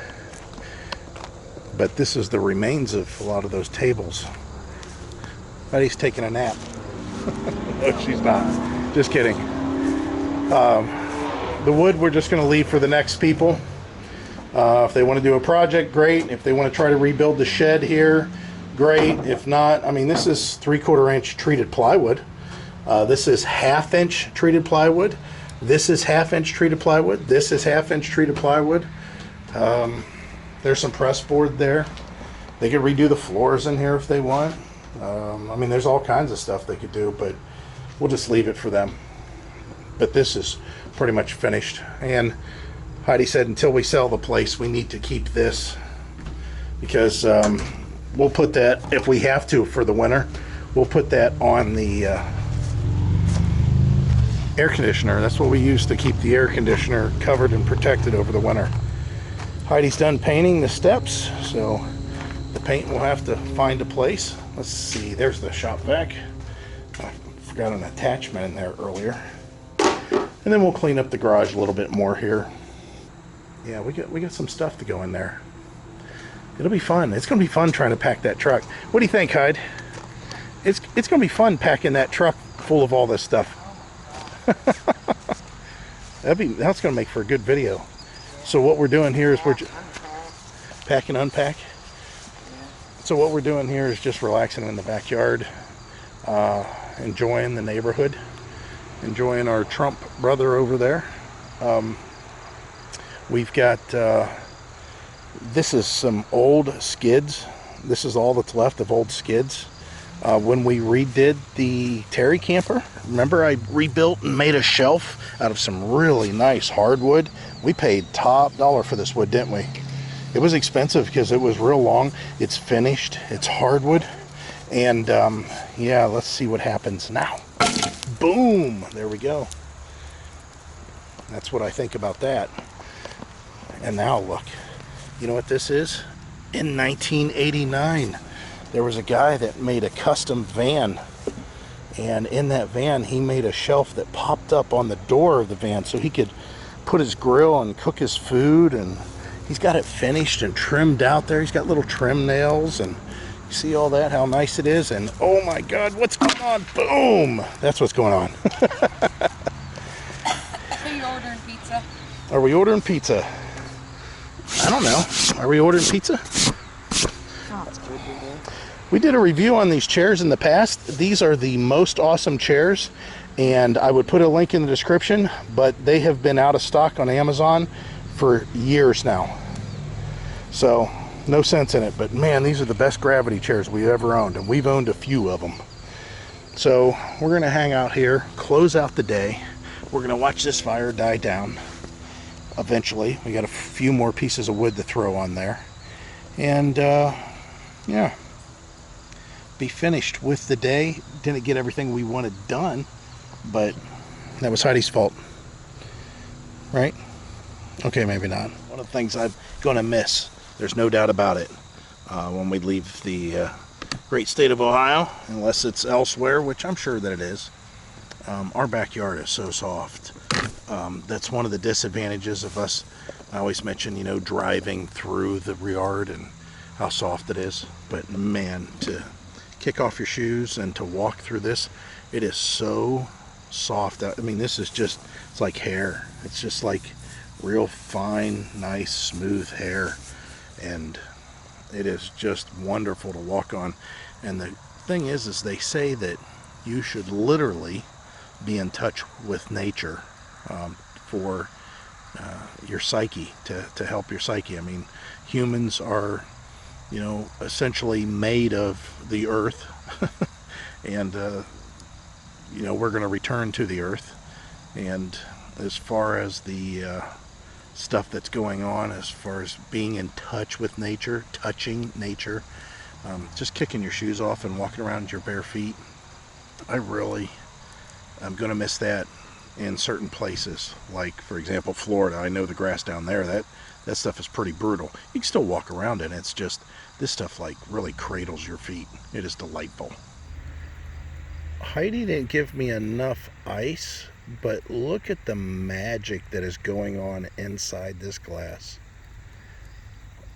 Speaker 4: But this is the remains of a lot of those tables. Buddy's taking a nap. No, she's not. Just kidding. The wood we're just going to leave for the next people. If they want to do a project, great. If they want to try to rebuild the shed here, great. If not, I mean, this is 3/4 inch treated plywood. This is 1/2 inch treated plywood. This is 1/2 inch treated plywood. This is 1/2 inch treated plywood. There's some press board there. They could redo the floors in here if they want. I mean, there's all kinds of stuff they could do, but we'll just leave it for them. But this is pretty much finished. And Heidi said until we sell the place, we need to keep this because we'll put that, if we have to for the winter, we'll put that on the air conditioner. That's what we use to keep the air conditioner covered and protected over the winter. Heidi's done painting the steps, so the paint will have to find a place. Let's see, there's the shop vac. I forgot an attachment in there earlier. And then we'll clean up the garage a little bit more here. Yeah, we got some stuff to go in there. It'll be fun. It's going to be fun trying to pack that truck. What do you think, Hyde? It's going to be fun packing that truck full of all this stuff. That's going to make for a good video. So what we're doing here is we're pack and unpack. So what we're doing here is just relaxing in the backyard, enjoying the neighborhood, enjoying our Trump brother over there. We've got, this is some old skids. This is all that's left of old skids. When we redid the Terry camper, remember I rebuilt and made a shelf out of some really nice hardwood? We paid top dollar for this wood, didn't we? It was expensive because it was real long. It's finished, it's hardwood. And yeah, let's see what happens now. Boom, there we go. That's what I think about that. And now look, you know what this is? In 1989, there was a guy that made a custom van, and in that van he made a shelf that popped up on the door of the van so he could put his grill and cook his food, and he's got it finished and trimmed out there. He's got little trim nails, and you see all that, how nice it is. And oh my god, what's going on? Boom, that's what's going on.
Speaker 5: Are you ordering pizza?
Speaker 4: Are we ordering pizza? I don't know. Are we ordering pizza? We did a review on these chairs in the past. These are the most awesome chairs, and I would put a link in the description, but they have been out of stock on Amazon for years now. So, no sense in it, but man, these are the best gravity chairs we've ever owned, and we've owned a few of them. So, we're gonna hang out here, close out the day. We're gonna watch this fire die down. Eventually, we got a few more pieces of wood to throw on there. And, yeah. Be finished with the day. Didn't get everything we wanted done, but that was Heidi's fault, right? Okay, maybe not. One of the things I'm gonna miss, there's no doubt about it, when we leave the great state of Ohio, unless it's elsewhere, which I'm sure that it is. Our backyard is so soft. That's one of the disadvantages of us. I always mention, you know, driving through the yard and how soft it is, but man, to kick off your shoes and to walk through this, it is so soft. I mean, this is just, it's like hair. It's just like real fine, nice, smooth hair, and it is just wonderful to walk on. And the thing is they say that you should literally be in touch with nature for your psyche, to help your psyche. I mean, humans are, you know, essentially made of the earth, and you know, we're going to return to the earth. And as far as the stuff that's going on, as far as being in touch with nature, touching nature, just kicking your shoes off and walking around with your bare feet, I'm going to miss that in certain places. Like, for example, Florida. I know the grass down there, that stuff is pretty brutal. You can still walk around it. It's just, this stuff like really cradles your feet. It is delightful. Heidi didn't give me enough ice, but look at the magic that is going on inside this glass.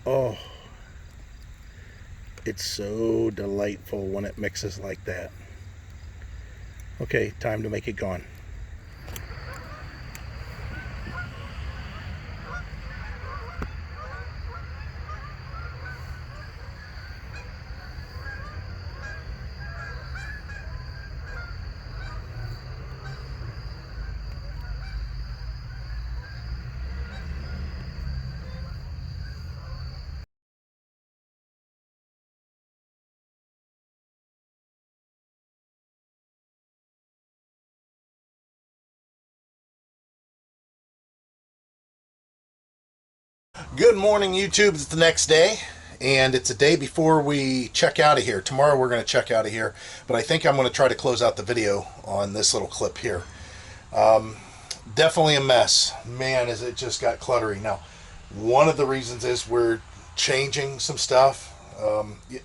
Speaker 4: Oh, it's so delightful when it mixes like that. Okay, time to make it gone. Good morning, YouTube. It's the next day, and it's a day before we check out of here. Tomorrow we're going to check out of here, but I think I'm going to try to close out the video on this little clip here. Definitely a mess. Man, is it just got cluttery. Now, one of the reasons is we're changing some stuff.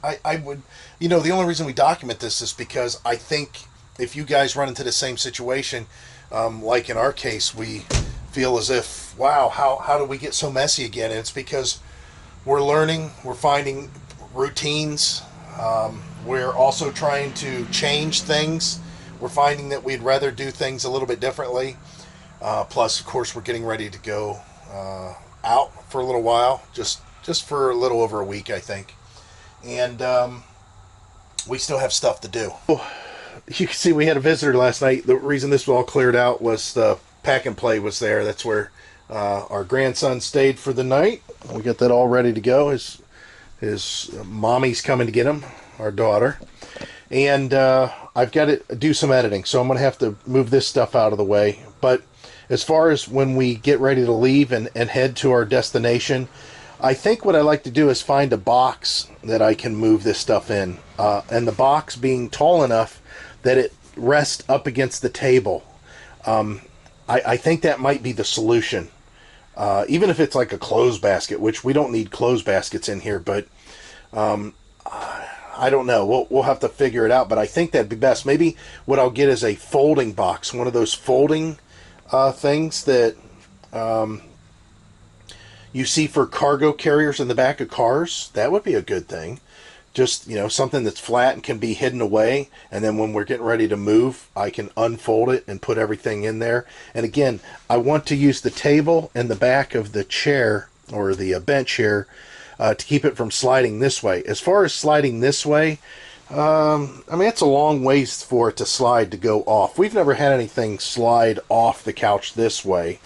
Speaker 4: I would, you know, the only reason we document this is because I think if you guys run into the same situation, like in our case, we feel as if, wow, how do we get so messy again? And it's because we're learning, we're finding routines, we're also trying to change things. We're finding that we'd rather do things a little bit differently. Plus, of course, we're getting ready to go out for a little while, just for a little over a week, I think.
Speaker 1: and we still have stuff to do. You can see we had a visitor last night. The reason this was all cleared out was the pack and play was there. That's where our grandson stayed for the night. We got that all ready to go. His mommy's coming to get him, our daughter. And I've got to do some editing, so I'm going to have to move this stuff out of the way. But as far as when we get ready to leave and head to our destination, I think what I like to do is find a box that I can move this stuff in. And the box being tall enough that it rests up against the table. I think that might be the solution. Even if it's like a clothes basket, which we don't need clothes baskets in here, but I don't know. We'll have to figure it out, but I think that'd be best. Maybe what I'll get is a folding box, one of those folding things that you see for cargo carriers in the back of cars. That would be a good thing. Just, something that's flat and can be hidden away, and then when we're getting ready to move, I can unfold it and put everything in there. And again, I want to use the table and the back of the chair, or the bench here, to keep it from sliding this way. As far as sliding this way, it's a long ways for it to slide to go off. We've never had anything slide off the couch this way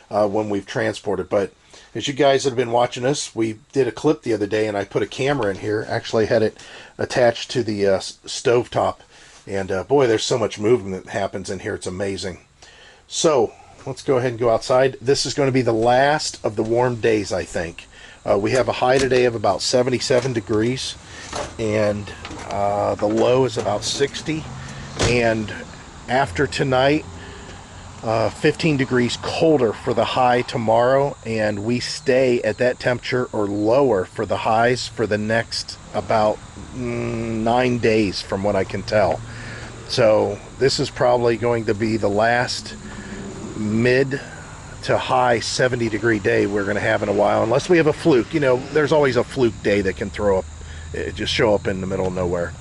Speaker 1: when we've transported, but as you guys that have been watching us, we did a clip the other day, and I put a camera in here. Actually, had it attached to the stovetop, and boy, there's so much movement that happens in here. It's amazing. So let's go ahead and go outside. This is going to be the last of the warm days, I think. We have a high today of about 77 degrees, and the low is about 60. And after tonight, 15 degrees colder for the high tomorrow, and we stay at that temperature or lower for the highs for the next about 9 days from what I can tell. So this is probably going to be the last mid to high 70 degree day we're going to have in a while, unless we have a fluke. There's always a fluke day that can just show up in the middle of nowhere.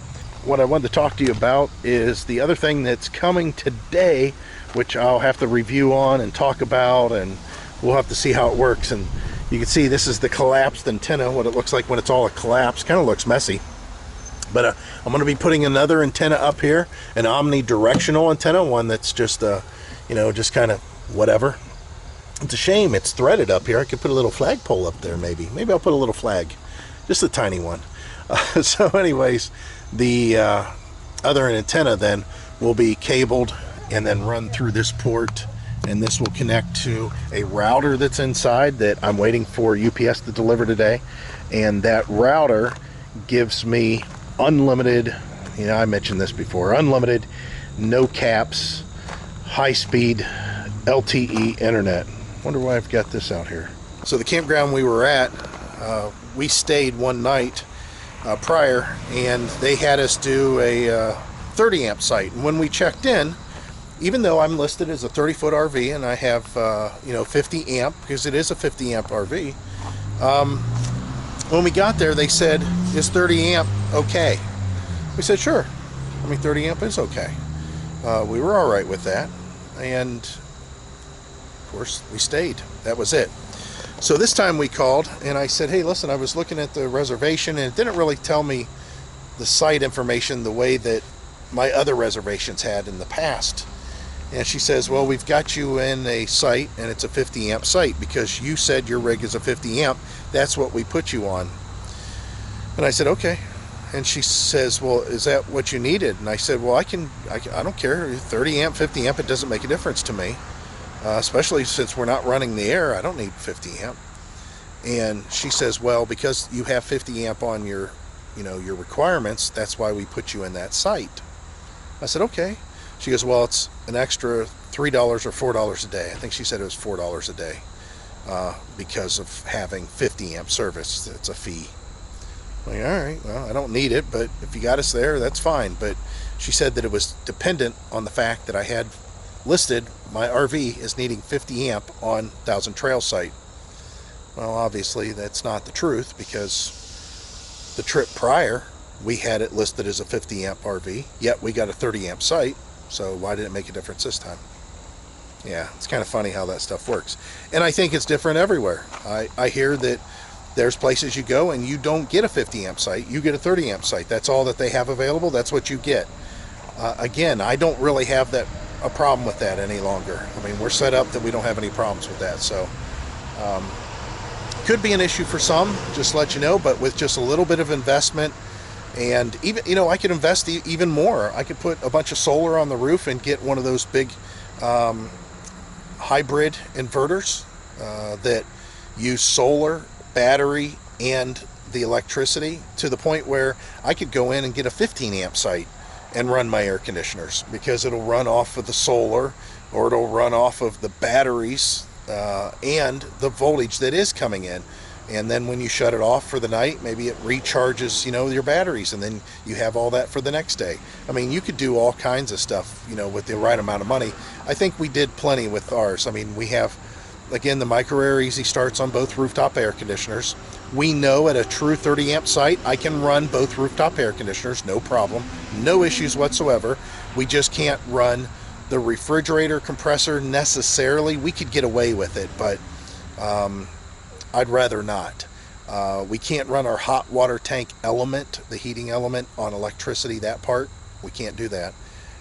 Speaker 1: What I wanted to talk to you about is the other thing that's coming today, which I'll have to review on and talk about, and we'll have to see how it works. And you can see this is the collapsed antenna, what it looks like when it's all collapsed. Kind of looks messy. But I'm going to be putting another antenna up here, an omnidirectional antenna, one that's just, just kind of whatever. It's a shame it's threaded up here. I could put a little flagpole up there maybe. Maybe I'll put a little flag, just a tiny one. So anyways, the other antenna then will be cabled and then run through this port, and this will connect to a router that's inside that I'm waiting for UPS to deliver today. And that router gives me unlimited, I mentioned this before, unlimited, no caps, high-speed LTE internet. Wonder why I've got this out here. So the campground we were at, we stayed one night prior, and they had us do a 30 amp site. And when we checked in, even though I'm listed as a 30-foot RV and I have 50 amp, because it is a 50 amp RV, when we got there they said, is 30 amp okay? We said sure. 30 amp is okay. We were all right with that, and of course we stayed. That was it. So this time we called and I said, hey, listen, I was looking at the reservation and it didn't really tell me the site information the way that my other reservations had in the past. And she says, well, we've got you in a site and it's a 50 amp site because you said your rig is a 50 amp. That's what we put you on. And I said, okay. And she says, well, is that what you needed? And I said, well, I don't care. 30 amp, 50 amp, it doesn't make a difference to me. Especially since we're not running the air, I don't need 50 amp. And she says, well, because you have 50 amp on your requirements, that's why we put you in that site. I said, okay. She goes, well, it's an extra $3 or $4 a day. I think she said it was $4 a day because of having 50 amp service. It's a fee. I'm like, all right, well, I don't need it, but if you got us there, that's fine. But she said that it was dependent on the fact that I had listed my RV as needing 50 amp on Thousand Trail site. Well, obviously that's not the truth, because the trip prior we had it listed as a 50 amp RV, yet we got a 30 amp site. So why did it make a difference this time? Yeah, it's kind of funny how that stuff works. And I think it's different everywhere. I hear that There's places you go and you don't get a 50 amp site, you get a 30 amp site. That's all that they have available, that's what you get. Again, I don't really have a problem with that any longer. I mean, we're set up that we don't have any problems with that. So could be an issue for some, just to let you know, but with just a little bit of investment, and even, you know, I could invest even more. I could put a bunch of solar on the roof and get one of those big hybrid inverters that use solar, battery, and the electricity, to the point where I could go in and get a 15 amp site and run my air conditioners, because it'll run off of the solar, or it'll run off of the batteries and the voltage that is coming in. And then when you shut it off for the night, maybe it recharges, you know, your batteries, and then you have all that for the next day. I mean, you could do all kinds of stuff, you know, with the right amount of money. I think we did plenty with ours. I mean, we have, again, the micro air easy starts on both rooftop air conditioners. We know at a true 30 amp site, I can run both rooftop air conditioners, no problem, no issues whatsoever. We just can't run the refrigerator compressor necessarily. We could get away with it, but I'd rather not. We can't run our hot water tank element, the heating element, on electricity, that part. We can't do that.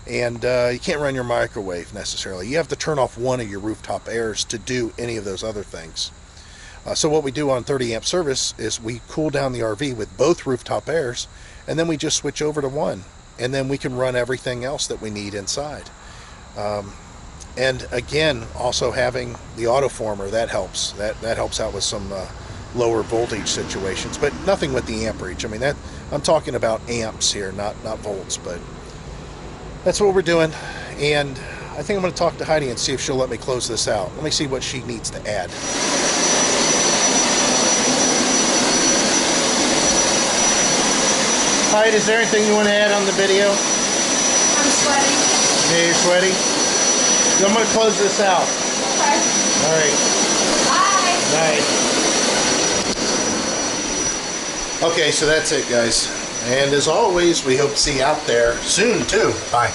Speaker 1: And you can't run your microwave necessarily. You have to turn off one of your rooftop airs to do any of those other things. So what we do on 30 amp service is we cool down the RV with both rooftop airs, and then we just switch over to one. And then we can run everything else that we need inside. And again, also having the autoformer, that helps. That helps out with some lower voltage situations, but nothing with the amperage. I mean, that I'm talking about amps here, not volts, but that's what we're doing. And I think I'm going to talk to Heidi and see if she'll let me close this out. Let me see what she needs to add. Heidi, is there anything you want to add on the video?
Speaker 5: I'm sweating.
Speaker 1: Yeah, you're sweaty? So I'm going to close this out.
Speaker 5: Okay.
Speaker 1: All right.
Speaker 5: Bye.
Speaker 1: Bye. Okay, so that's it, guys. And as always, we hope to see you out there soon, too. Bye.